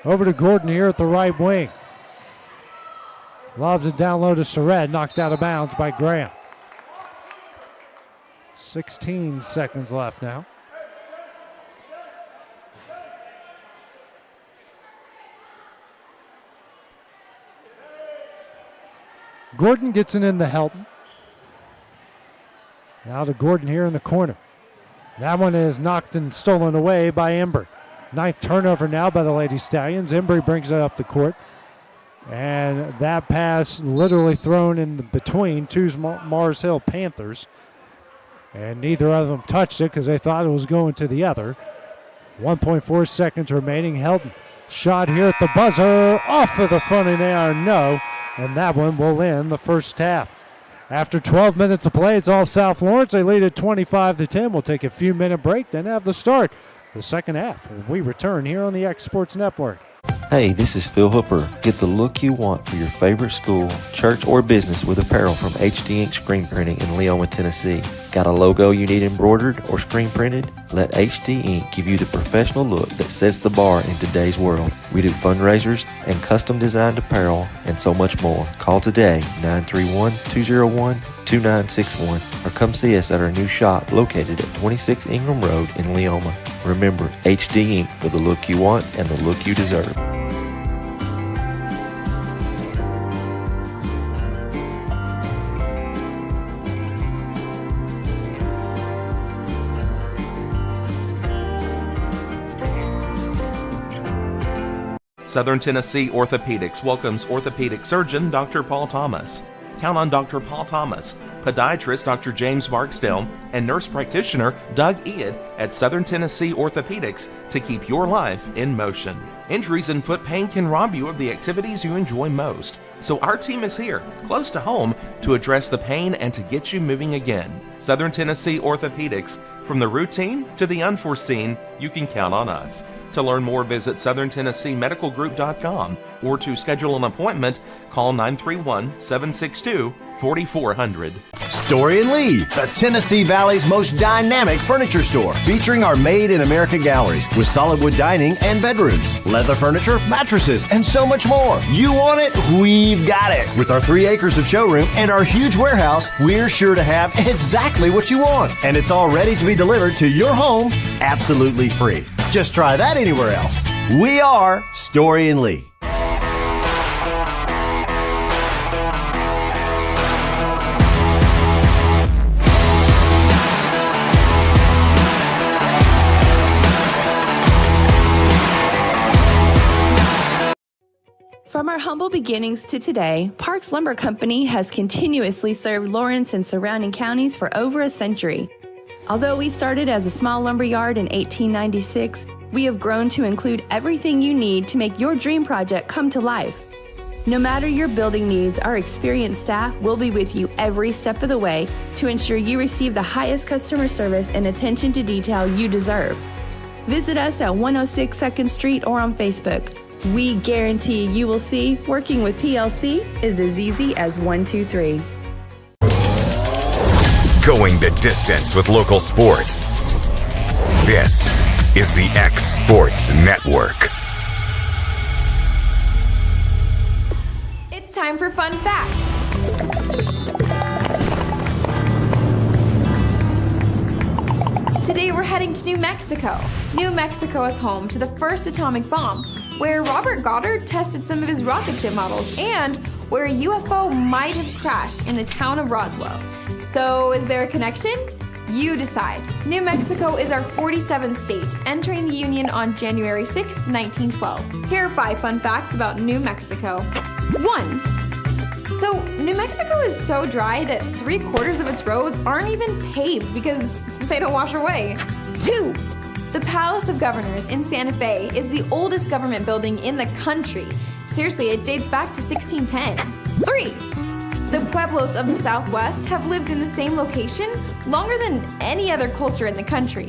Over to Gordon here at the right wing. Lobs it down low to Surratt, knocked out of bounds by Graham. 16 seconds left now. Gordon gets it in the Helton. Now to Gordon here in the corner. That one is knocked and stolen away by Embry. 9th turnover now by the Lady Stallions. Embry brings it up the court. And that pass literally thrown in between two Mars Hill Panthers. And neither of them touched it because they thought it was going to the other. 1.4 seconds remaining. Helton shot here at the buzzer. Off of the front of the iron, no. And that one will end the first half. After 12 minutes of play, it's all South Lawrence. They lead at 25-10. We'll take a few minute break, then have the start. The second half when we return here on the X Sports Network. Hey, this is Phil Hooper. Get the look you want for your favorite school, church, or business with apparel from HD Ink Screen Printing in Leoma, Tennessee. Got a logo you need embroidered or screen printed? Let HD Ink give you the professional look that sets the bar in today's world. We do fundraisers and custom designed apparel and so much more. Call today, 931-201-2961, or come see us at our new shop located at 26 Ingram Road in Leoma. Remember, HD Ink for the look you want and the look you deserve. Southern Tennessee Orthopedics welcomes orthopedic surgeon Dr. Paul Thomas. Count on Dr. Paul Thomas, podiatrist Dr. James Barksdale, and nurse practitioner Doug Ead at Southern Tennessee Orthopedics to keep your life in motion. Injuries and foot pain can rob you of the activities you enjoy most. So our team is here, close to home, to address the pain and to get you moving again. Southern Tennessee Orthopedics, from the routine to the unforeseen, you can count on us. To learn more, visit SouthernTennesseeMedicalGroup.com, or to schedule an appointment, call 931-762-4400. Story and Lee, the Tennessee Valley's most dynamic furniture store, featuring our Made in America galleries with solid wood dining and bedrooms, leather furniture, mattresses, and so much more. You want it? We've got it. With our 3 acres of showroom and our huge warehouse, we're sure to have exactly what you want. And it's all ready to be delivered to your home absolutely free. Just try that anywhere else. We are Story and Lee. From our humble beginnings to today, Parks Lumber Company has continuously served Lawrence and surrounding counties for over a century. Although we started as a small lumber yard in 1896, we have grown to include everything you need to make your dream project come to life. No matter your building needs, our experienced staff will be with you every step of the way to ensure you receive the highest customer service and attention to detail you deserve. Visit us at 106 2nd Street or on Facebook. We guarantee you will see working with PLC is as easy as 1, 2, 3. Going the distance with local sports. This is the X Sports Network. It's time for fun facts. Today we're heading to New Mexico. New Mexico is home to the first atomic bomb, where Robert Goddard tested some of his rocket ship models, and where a UFO might have crashed in the town of Roswell. So, is there a connection? You decide. New Mexico is our 47th state, entering the Union on January 6, 1912. Here are 5 fun facts about New Mexico. 1. So, New Mexico is so dry that 3/4 of its roads aren't even paved because they don't wash away. 2. The Palace of Governors in Santa Fe is the oldest government building in the country. Seriously, it dates back to 1610. 3. The Pueblos of the Southwest have lived in the same location longer than any other culture in the country.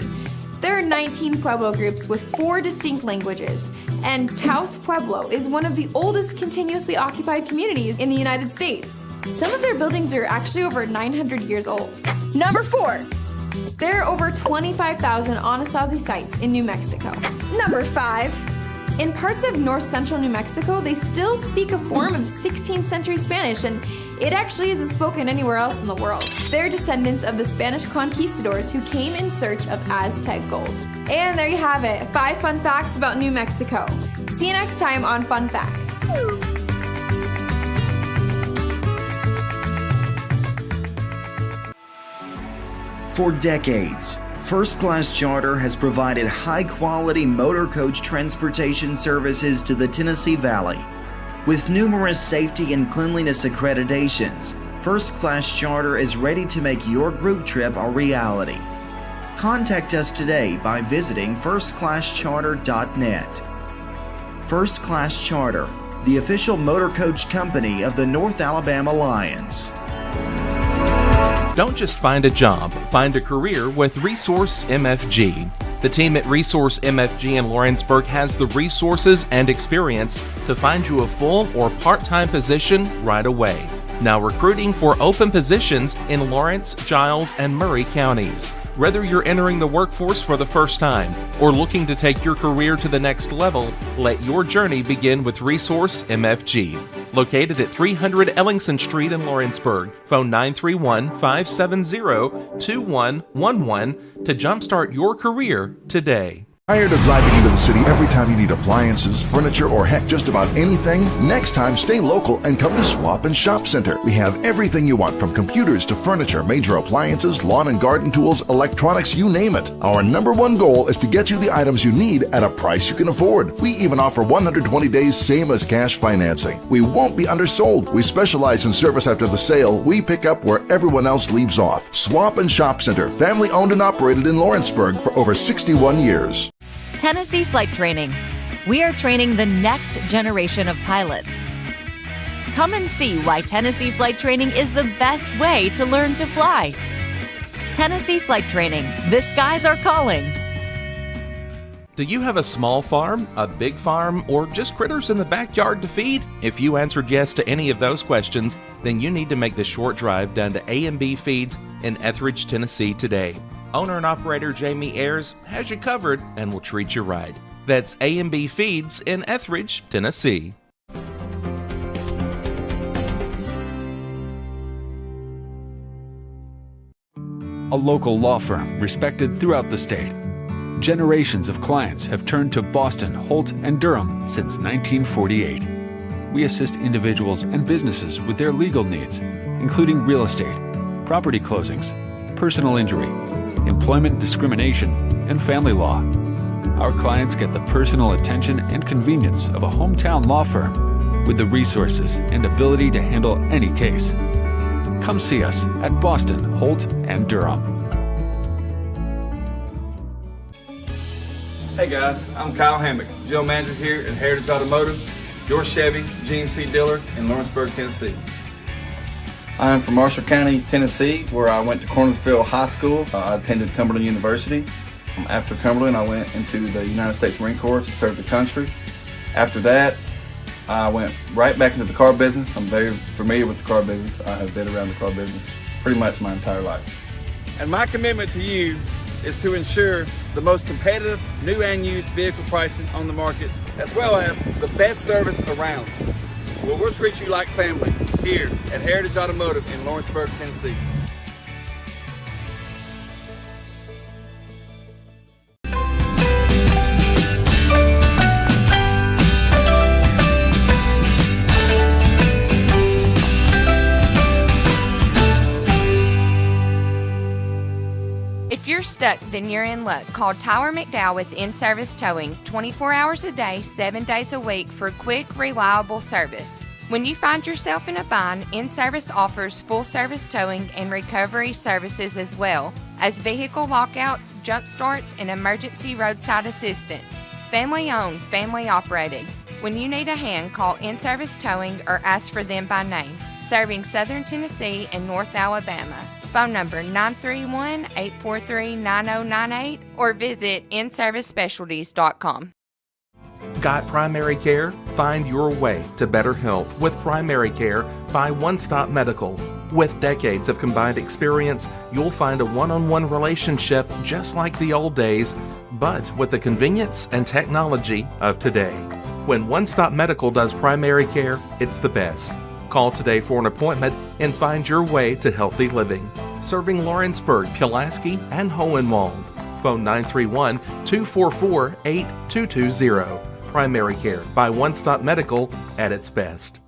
There are 19 Pueblo groups with 4 distinct languages, and Taos Pueblo is one of the oldest continuously occupied communities in the United States. Some of their buildings are actually over 900 years old. Number 4. There are over 25,000 Anasazi sites in New Mexico. Number 5. In parts of north central New Mexico, they still speak a form of 16th century Spanish, and it actually isn't spoken anywhere else in the world. They're descendants of the Spanish conquistadors who came in search of Aztec gold. And there you have it, 5 fun facts about New Mexico. See you next time on Fun Facts. For decades, First Class Charter has provided high-quality motor coach transportation services to the Tennessee Valley. With numerous safety and cleanliness accreditations, First Class Charter is ready to make your group trip a reality. Contact us today by visiting firstclasscharter.net. First Class Charter, the official motor coach company of the North Alabama Lions. Don't just find a job, find a career with Resource MFG. The team at Resource MFG in Lawrenceburg has the resources and experience to find you a full or part-time position right away. Now recruiting for open positions in Lawrence, Giles, and Murray counties. Whether you're entering the workforce for the first time or looking to take your career to the next level, let your journey begin with Resource MFG. Located at 300 Ellingson Street in Lawrenceburg. Phone 931-570-2111 to jumpstart your career today. Tired of driving into the city every time you need appliances, furniture, or heck, just about anything? Next time, stay local and come to Swap and Shop Center. We have everything you want, from computers to furniture, major appliances, lawn and garden tools, electronics, you name it. Our #1 goal is to get you the items you need at a price you can afford. We even offer 120 days same as cash financing. We won't be undersold. We specialize in service after the sale. We pick up where everyone else leaves off. Swap and Shop Center, family owned and operated in Lawrenceburg for over 61 years. Tennessee Flight Training. We are training the next generation of pilots. Come and see why Tennessee Flight Training is the best way to learn to fly. Tennessee Flight Training. The skies are calling. Do you have a small farm, a big farm, or just critters in the backyard to feed? If you answered yes to any of those questions, then you need to make the short drive down to A&B Feeds in Etheridge, Tennessee today. Owner and operator Jamie Ayers has you covered and will treat you right. That's A&B Feeds in Etheridge, Tennessee. A local law firm respected throughout the state. Generations of clients have turned to Boston, Holt, and Durham since 1948. We assist individuals and businesses with their legal needs, including real estate, property closings, personal injury, employment discrimination, and family law. Our clients get the personal attention and convenience of a hometown law firm with the resources and ability to handle any case. Come see us at Boston, Holt, and Durham. Hey guys, I'm Kyle Hammock, General Manager here at Heritage Automotive, your Chevy GMC dealer in Lawrenceburg, Tennessee. I'm from Marshall County, Tennessee, where I went to Cornersville High School. I attended Cumberland University. After Cumberland, I went into the United States Marine Corps to serve the country. After that, I went right back into the car business. I'm very familiar with the car business. I have been around the car business pretty much my entire life. And my commitment to you is to ensure the most competitive new and used vehicle pricing on the market, as well as the best service around. Well, we'll treat you like family here at Heritage Automotive in Lawrenceburg, Tennessee. If you're stuck, then you're in luck. Call Tyler McDowell with In-Service Towing, 24 hours a day, 7 days a week for quick, reliable service. When you find yourself in a bind, In-Service offers full-service towing and recovery services as well as vehicle lockouts, jump starts, and emergency roadside assistance. Family-owned, family-operated. When you need a hand, call In-Service Towing or ask for them by name. Serving Southern Tennessee and North Alabama. Phone number 931-843-9098 or visit inservicespecialties.com. Got primary care? Find your way to better health with primary care by One Stop Medical. With decades of combined experience, you'll find a one-on-one relationship just like the old days, but with the convenience and technology of today. When One Stop Medical does primary care, it's the best. Call today for an appointment and find your way to healthy living. Serving Lawrenceburg, Pulaski, and Hohenwald. Phone 931-244-8220. Primary care by One Stop Medical at its best.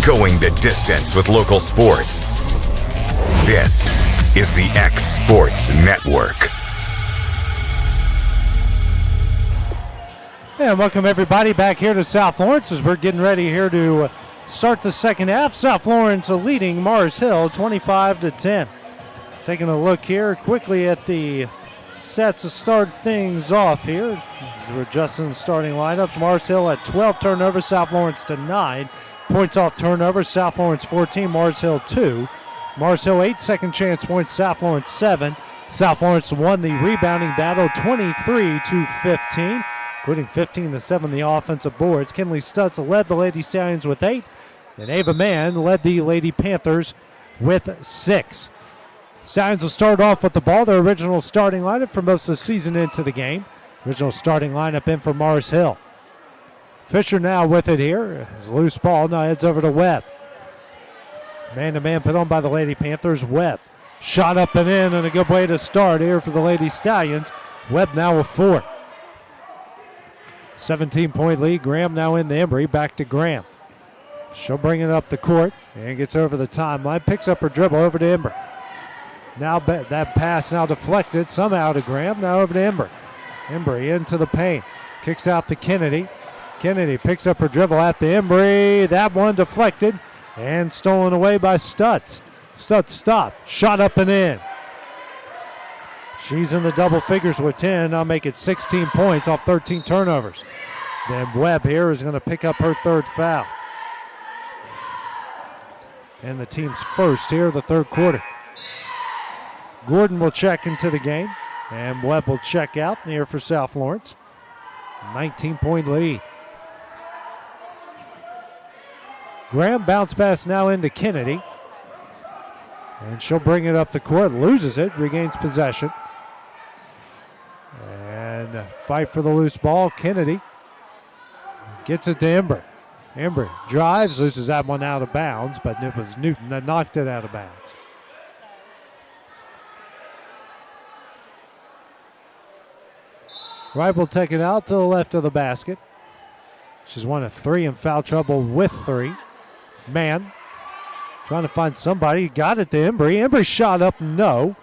Going the distance with local sports. This is the X Sports Network. And welcome everybody back here to South Lawrence as we're getting ready here to start the second half. South Lawrence leading Mars Hill 25-10. Taking a look here quickly at the sets to start things off here. As we're adjusting the starting lineups. Mars Hill at 12 turnovers, South Lawrence to 9. Points off turnovers, South Lawrence 14, Mars Hill 2. Mars Hill 8 second chance points, South Lawrence 7. South Lawrence won the rebounding battle 23-15, including 15-7 the offensive boards. Kinley Stutz led the Lady Stallions with 8, and Ava Mann led the Lady Panthers with 6. Stallions will start off with the ball, their original starting lineup for most of the season into the game. Original starting lineup in for Mars Hill. Fisher now with it here. It's a loose ball, now heads over to Webb. Man-to-man put on by the Lady Panthers. Webb shot up and in, and a good way to start here for the Lady Stallions. Webb now with 4. 17-point lead. Graham now in the Embry. Back to Graham. She'll bring it up the court and gets over the timeline. Picks up her dribble over to Embry. Now that pass now deflected somehow to Graham. Now over to Embry. Embry into the paint. Kicks out to Kennedy. Kennedy picks up her dribble at the Embry. That one deflected and stolen away by Stutz. Stutz stopped. Shot up and in. She's in the double figures with 10. Now make it 16 points off 13 turnovers. Then Webb here is going to pick up her 3rd foul. And the team's first here of the 3rd quarter. Gordon will check into the game, and Webb will check out here for South Lawrence. 19-point lead. Graham bounce pass now into Kennedy. And she'll bring it up the court, loses it, regains possession. And fight for the loose ball. Kennedy gets it to Embry. Embry drives, loses that one out of bounds, but it was Newton that knocked it out of bounds. Wright will take it out to the left of the basket. She's 1 of 3 in foul trouble with 3. Mann trying to find somebody. Got it to Embry. Embry shot up, no.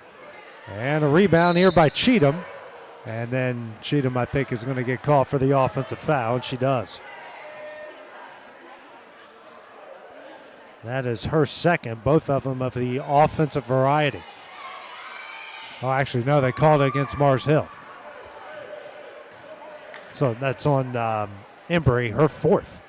And a rebound here by Cheatham. And then Cheatham, I think, is going to get called for the offensive foul, and she does. That is her 2nd, both of them of the offensive variety. Oh, actually, no, they called it against Mars Hill. So that's on Embry, her 4th.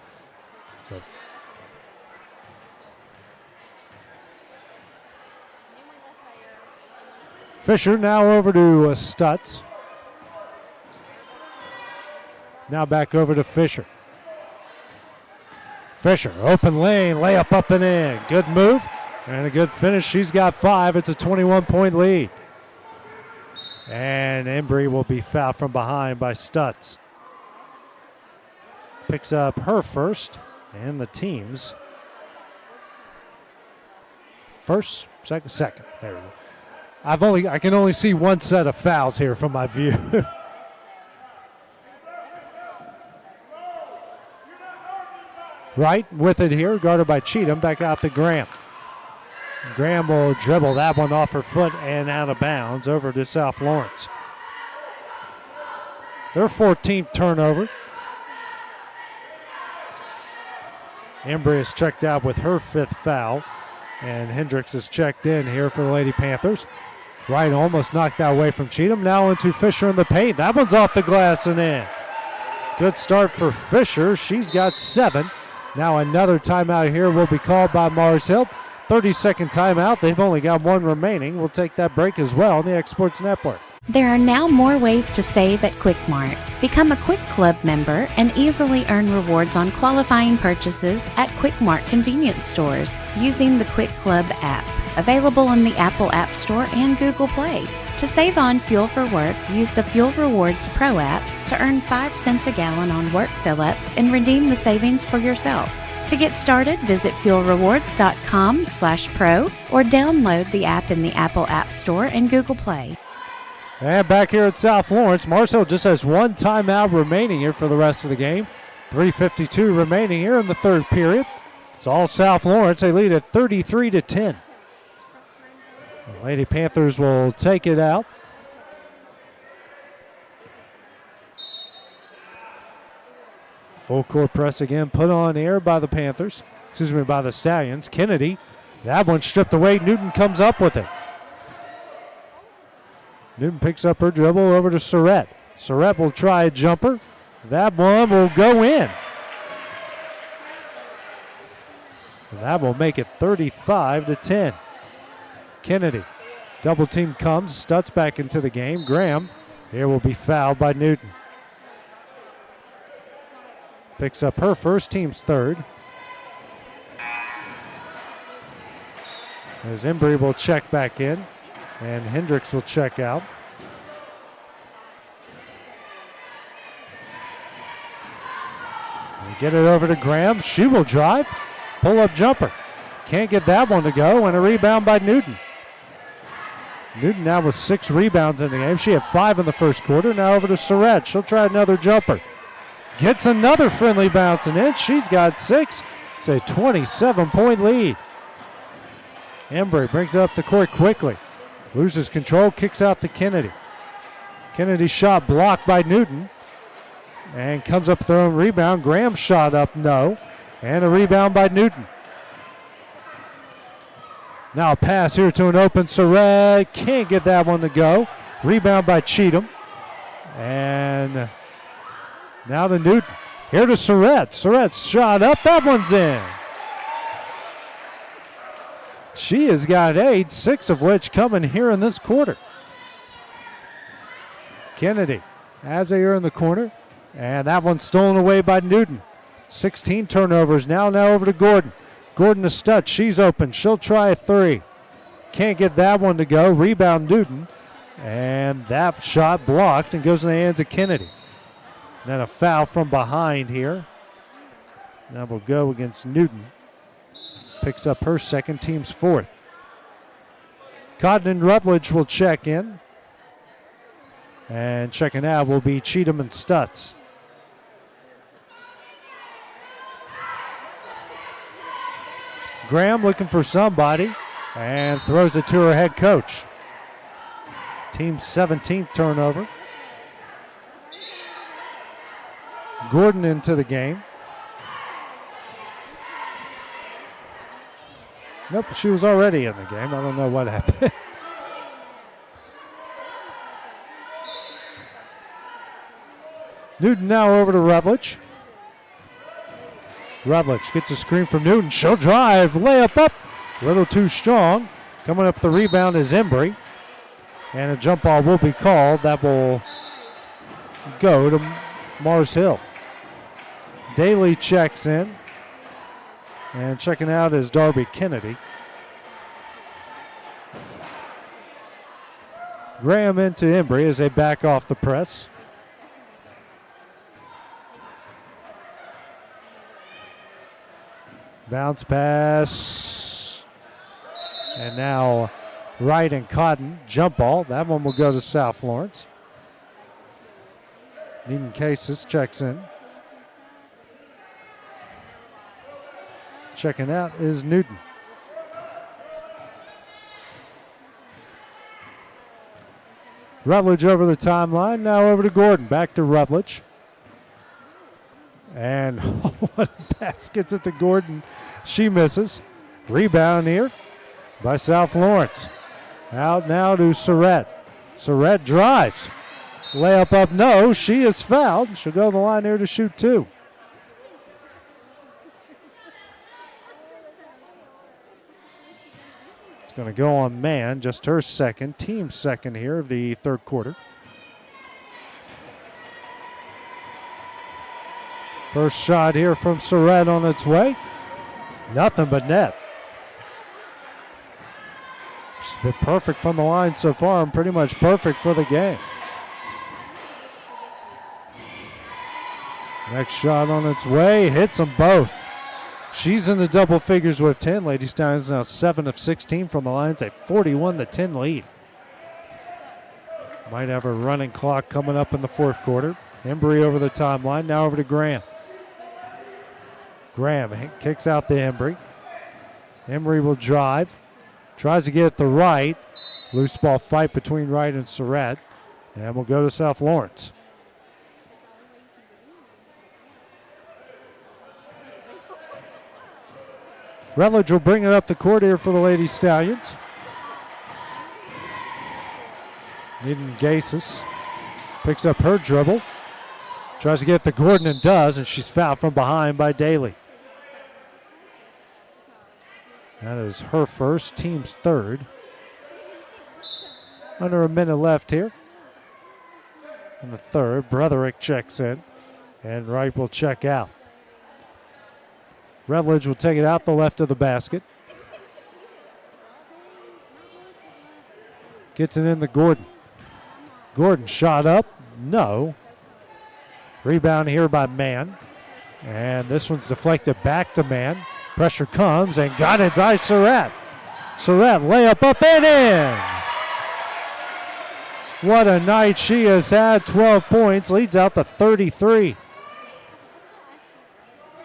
Fisher now over to Stutz. Now back over to Fisher. Fisher, open lane, layup up and in. Good move and a good finish. She's got 5. It's a 21-point lead. And Embry will be fouled from behind by Stutz. Picks up her 1st and the team's 1st, 2nd. There we go. I can only see one set of fouls here from my view. Wright with it here, guarded by Cheatham, back out to Graham. Graham will dribble that one off her foot and out of bounds over to South Lawrence. Their 14th turnover. Embry is checked out with her 5th foul, and Hendricks is checked in here for the Lady Panthers. Wright almost knocked that away from Cheatham. Now into Fisher in the paint. That one's off the glass and in. Good start for Fisher. She's got 7. Now another timeout here will be called by Mars Hill. 30-second timeout. They've only got 1 remaining. We'll take that break as well on the X Sports Network. There are now more ways to save at Quick Mart. Become a Quick Club member and easily earn rewards on qualifying purchases at Quick Mart convenience stores using the Quick Club app. Available on the Apple App Store and Google Play. To save on fuel for work, use the Fuel Rewards Pro app to earn 5 cents a gallon on work fill-ups and redeem the savings for yourself. To get started, visit fuelrewards.com/pro or download the app in the Apple App Store and Google Play. And back here at South Lawrence, Mars Hill just has 1 timeout remaining here for the rest of the game. 3:52 remaining here in the 3rd period. It's all South Lawrence. They lead at 33-10. The Lady Panthers will take it out. Full court press again put on air by the Panthers. By the Stallions. Kennedy, that one stripped away. Newton comes up with it. Newton picks up her dribble over to Surratt. Surratt will try a jumper. That one will go in. And that will make it 35-10. Kennedy Double team comes. Stutz back into the game. Graham here will be fouled by Newton. Picks up her first, team's third. As Embry will check back in, and Hendricks will check out. And get it over to Graham. She will drive. Pull-up jumper. Can't get that one to go, and a rebound by Newton. Newton now with 6 rebounds in the game. She had 5 in the first quarter. Now over to Surratt. She'll try another jumper. Gets another friendly bounce and in. She's got 6. It's a 27-point lead. Embry brings it up the court quickly. Loses control, kicks out to Kennedy. Kennedy's shot blocked by Newton. And comes up with their own rebound. Graham's shot up, no. And a rebound by Newton. Now a pass here to an open Surratt. Can't get that one to go. Rebound by Cheatham. And now to Newton. Here to Surratt. Surratt's shot up. That one's in. She has got 8, 6 of which coming here in this quarter. Kennedy has a here in the corner. And that one's stolen away by Newton. 16 turnovers now over to Gordon. Gordon to Stutz. She's open. She'll try a 3. Can't get that one to go. Rebound Newton. And that shot blocked and goes in the hands of Kennedy. And then a foul from behind here. That will go against Newton. Picks up her second, team's 4th. Cotton and Rutledge will check in. And checking out will be Cheatham and Stutz. Graham looking for somebody and throws it to her head coach. Team's 17th turnover. Gordon into the game. Nope, she was already in the game. I don't know what happened. Newton now over to Rutledge. Rutledge gets a screen from Newton. She'll drive. Layup up. A little too strong. Coming up the rebound is Embry. And a jump ball will be called. That will go to Mars Hill. Daly checks in. And checking out is Darby Kennedy. Graham into Embry as they back off the press. Bounce pass. And now Wright and Cotton. Jump ball. That one will go to South Lawrence. Needham Cases checks in. Checking out is Newton. Rutledge over the timeline. Now over to Gordon. Back to Rutledge. And what a pass gets it to Gordon. She misses. Rebound here by South Lawrence. Out now to Surratt. Surratt drives. Layup up, no. She is fouled. She'll go to the line here to shoot 2. It's going to go on Mann, just her second, team's second here of the third quarter. First shot here from Surratt on its way. Nothing but net. She's been perfect from the line so far and pretty much perfect for the game. Next shot on its way, hits them both. She's in the double figures with 10. Lady Stein's now 7 of 16 from the line. It's a 41-10 lead. Might have a running clock coming up in the fourth quarter. Embry over the timeline, now over to Graham. Graham kicks out to Embry. Embry will drive. Tries to get it to Wright. Loose ball fight between Wright and Surratt. And we'll go to South Lawrence. Rutledge will bring it up the court here for the Lady Stallions. Needham Gases picks up her dribble. Tries to get to Gordon and does, and she's fouled from behind by Daly. That is her first, team's third. Under a minute left here. In the third, Bretherick checks in, and Wright will check out. Rutledge will take it out the left of the basket. Gets it in to Gordon. Gordon shot up, no. Rebound here by Mann. And this one's deflected back to Mann. Pressure comes and got it by Surratt. Surratt layup up and in. What a night she has had. 12 points, leads out to 33.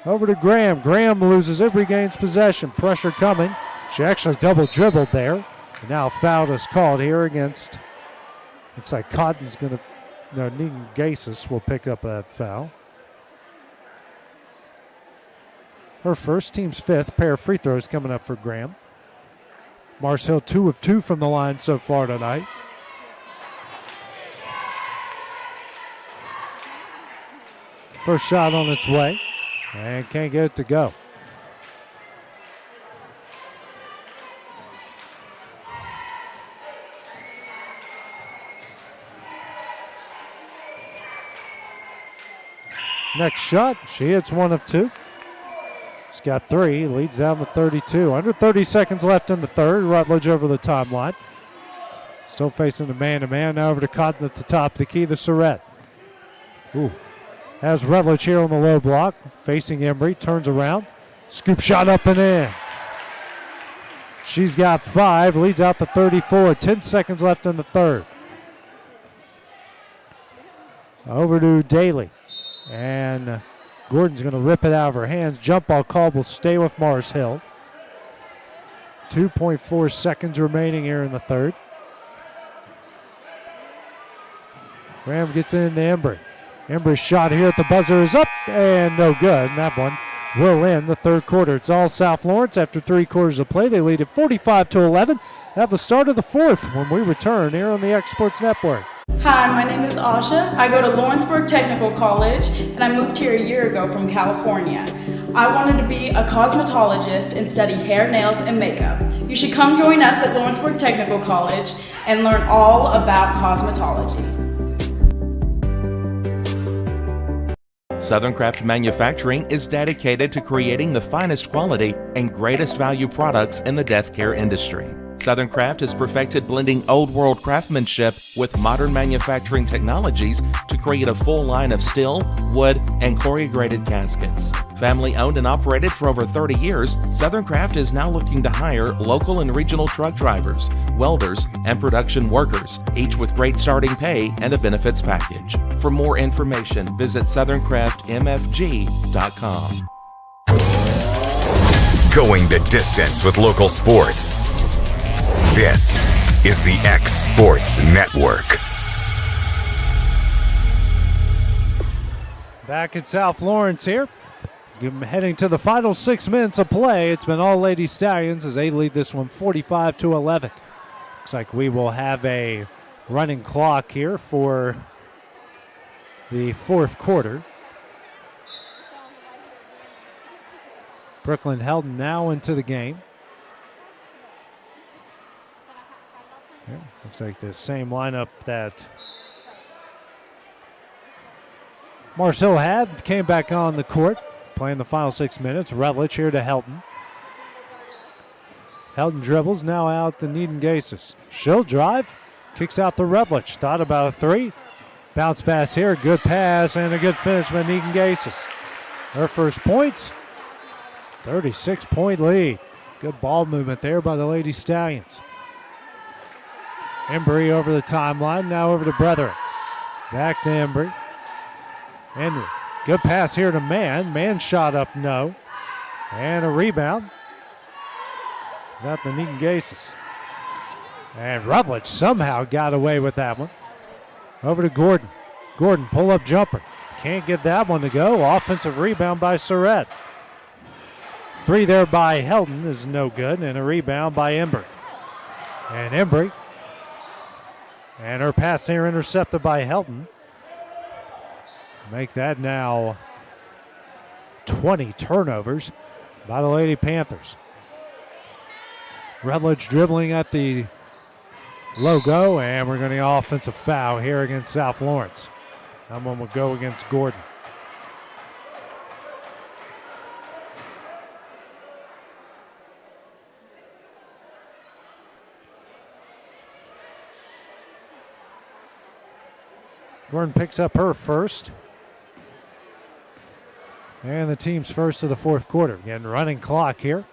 Over to Graham. Graham loses it, regains possession. Pressure coming. She actually double dribbled there. And now foul is called here against, looks like Cotton's going to, no, Negan Gasis will pick up that foul. Her first, team's fifth. Pair of free throws coming up for Graham. Mars Hill 2 of 2 from the line so far tonight. First shot on its way, and can't get it to go. Next shot, she hits 1 of 2. She's got 3, leads down to 32. Under 30 seconds left in the third. Rutledge over the timeline. Still facing the man-to-man. Now over to Cotton at the top. The key to Surratt. Ooh. Has Rutledge here on the low block. Facing Embry. Turns around. Scoop shot up and in. She's got 5. Leads out to 34. 10 seconds left in the third. Over to Daly. And Gordon's going to rip it out of her hands. Jump ball call will stay with Mars Hill. 2.4 seconds remaining here in the third. Graham gets it into Embry. Embry's shot here at the buzzer is up and no good. And that one will end the third quarter. It's all South Lawrence after 3 quarters of play. They lead at 45-11 at the start of the fourth when we return here on the X Sports Network. Hi, my name is Asha. I go to Lawrenceburg Technical College, and I moved here a year ago from California. I wanted to be a cosmetologist and study hair, nails, and makeup. You should come join us at Lawrenceburg Technical College and learn all about cosmetology. Southern Craft Manufacturing is dedicated to creating the finest quality and greatest value products in the death care industry. Southern Craft has perfected blending old world craftsmanship with modern manufacturing technologies to create a full line of steel, wood, and corrugated caskets. Family owned and operated for over 30 years, Southern Craft is now looking to hire local and regional truck drivers, welders, and production workers, each with great starting pay and a benefits package. For more information, visit SouthernCraftMFG.com. Going the distance with local sports. This is the X Sports Network. Back at South Lawrence here. Heading to the final 6 minutes of play. It's been all Lady Stallions as they lead this one 45-11. Looks like we will have a running clock here for the fourth quarter. Brooklyn Heldon now into the game. Yeah, looks like the same lineup that Mars Hill had. Came back on the court, playing the final 6 minutes. Rutledge here to Helton. Helton dribbles, now out to Needham Gasis. She'll drive, kicks out to Rutledge. Thought about a 3. Bounce pass here, good pass, and a good finish by Needham Gasis. Her first points, 36-point lead. Good ball movement there by the Lady Stallions. Embry over the timeline, now over to Bretherick. Back to Embry. Henry, good pass here to Mann. Mann shot up, no. And a rebound. Got the Needham Gasis. And Rutledge somehow got away with that one. Over to Gordon. Gordon, pull-up jumper. Can't get that one to go. Offensive rebound by Surratt. 3 there by Helton is no good, and a rebound by Embry. And Embry. And her pass here intercepted by Helton. Make that now 20 turnovers by the Lady Panthers. Rutledge dribbling at the logo, and we're going to offensive foul here against South Lawrence. That one will go against Gordon. Gordon picks up her first. And the team's first of the fourth quarter. Again, running clock here.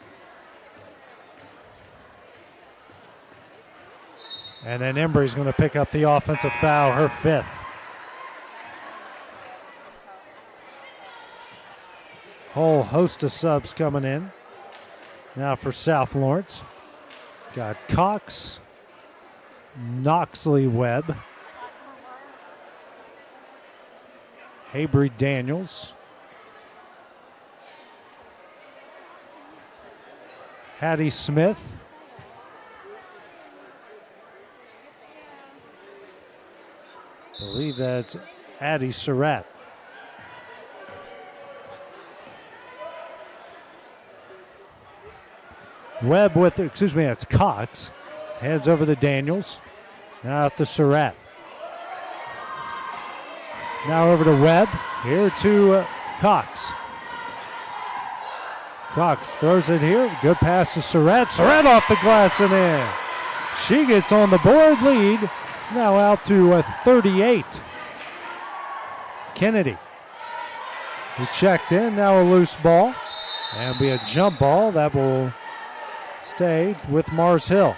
And then Embry's going to pick up the offensive foul, her fifth. Whole host of subs coming in. Now for South Lawrence. Got Cox, Knoxley Webb, Habry Daniels, Hattie Smith, I believe that's Addie Surratt. Webb with, that's Cox. Heads over to Daniels. Now out to Surratt. Now over to Webb. Here to Cox. Cox throws it here. Good pass to Surratt. Surratt off the glass and in. She gets on the board lead. It's now out to 38. Kennedy. He checked in. Now a loose ball. And be a jump ball that will stay with Mars Hill.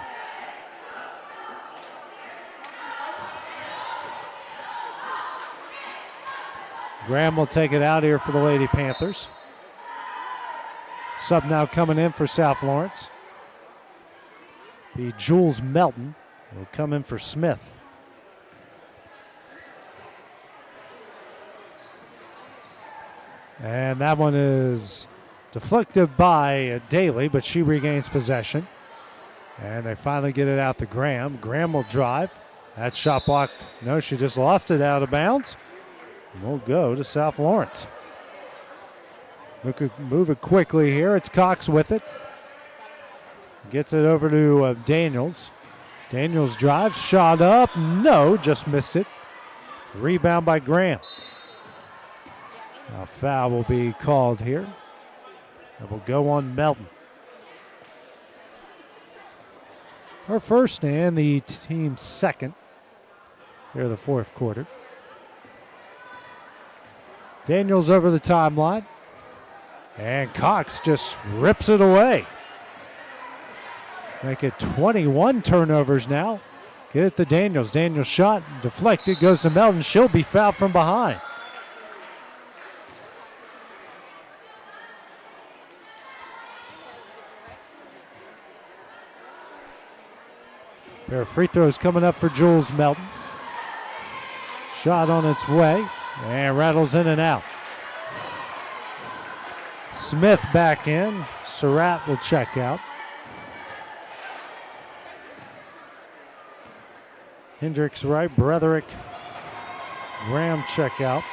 Graham will take it out here for the Lady Panthers. Sub now coming in for South Lawrence. Be Jules Melton will come in for Smith. And that one is deflected by Daly, but she regains possession. And they finally get it out to Graham. Graham will drive. That shot blocked. No, she just lost it out of bounds. We'll go to South Lawrence. Move it quickly here. It's Cox with it. Gets it over to Daniels. Daniels drives, shot up. No, just missed it. Rebound by Graham. Now foul will be called here. It will go on Melton. Her first and the team's second here in the fourth quarter. Daniels over the timeline. And Cox just rips it away. Make it 21 turnovers now. Get it to Daniels. Daniels shot, deflected, goes to Melton. She'll be fouled from behind. Pair of free throws coming up for Jules Melton. Shot on its way and rattles in and out. Smith back in. Surratt will check out. Hendricks right. Bretherick. Graham check out.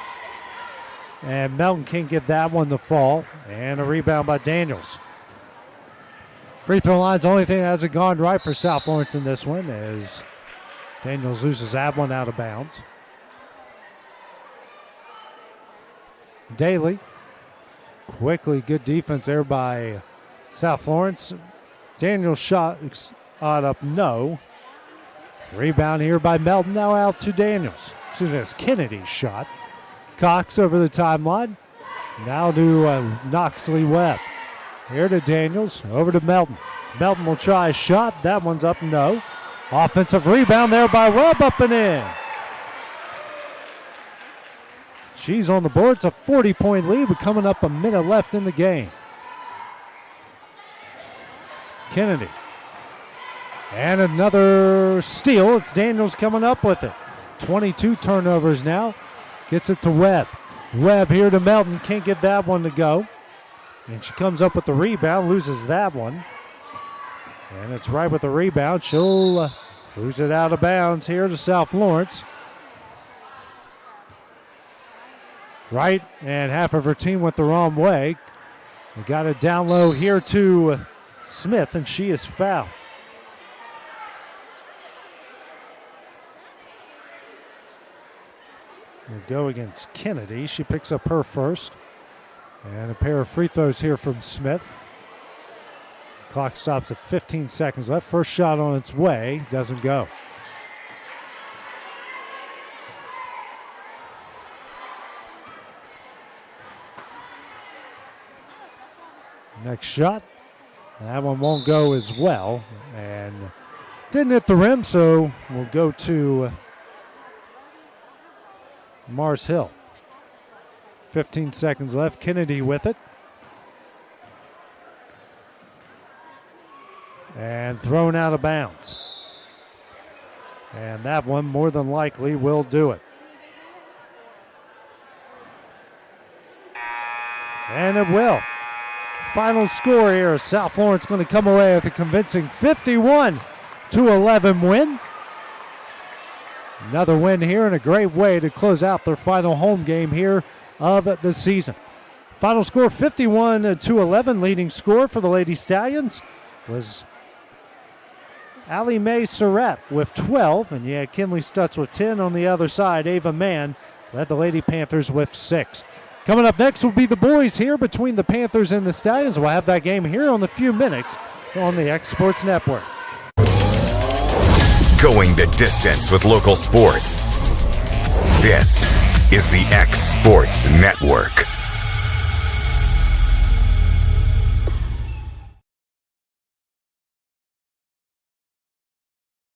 And Melton can't get that one to fall. And a rebound by Daniels. Free throw line's the only thing that hasn't gone right for South Lawrence in this one as Daniels loses that one out of bounds. Daly. Quickly, good defense there by South Lawrence. Daniels shot up, no. Rebound here by Melton, now out to Daniels. It's Kennedy's shot. Cox over the timeline. Now to Knoxley Webb. Here to Daniels, over to Melton. Melton will try a shot. That one's up, no. Offensive rebound there by Webb, up and in. She's on the board. It's a 40-point lead. We're coming up a minute left in the game. Kennedy. And another steal. It's Daniels coming up with it. 22 turnovers now. Gets it to Webb. Webb here to Melton. Can't get that one to go. And she comes up with the rebound. Loses that one. And it's right with the rebound. She'll lose it out of bounds here to South Lawrence. Right, and half of her team went the wrong way. We got it down low here to Smith, and she is fouled. will go against Kennedy. She picks up her first. And a pair of free throws here from Smith. Clock stops at 15 seconds left. First shot on its way. Doesn't go. Next shot. That one won't go as well. And didn't hit the rim, so we'll go to Mars Hill. 15 seconds left. Kennedy with it. And thrown out of bounds. And that one more than likely will do it. And it will. Final score here. South Lawrence going to come away with a convincing 51-11 win. Another win here and a great way to close out their final home game here of the season. Final score 51-11. Leading scorer for the Lady Stallions was Allie Mae Surratt with 12. And you had Kinley Stutz with 10 on the other side. Ava Mann led the Lady Panthers with 6. Coming up next will be the boys here between the Panthers and the Stallions. We'll have that game here in a few minutes on the X Sports Network. Going the distance with local sports. This is the X Sports Network.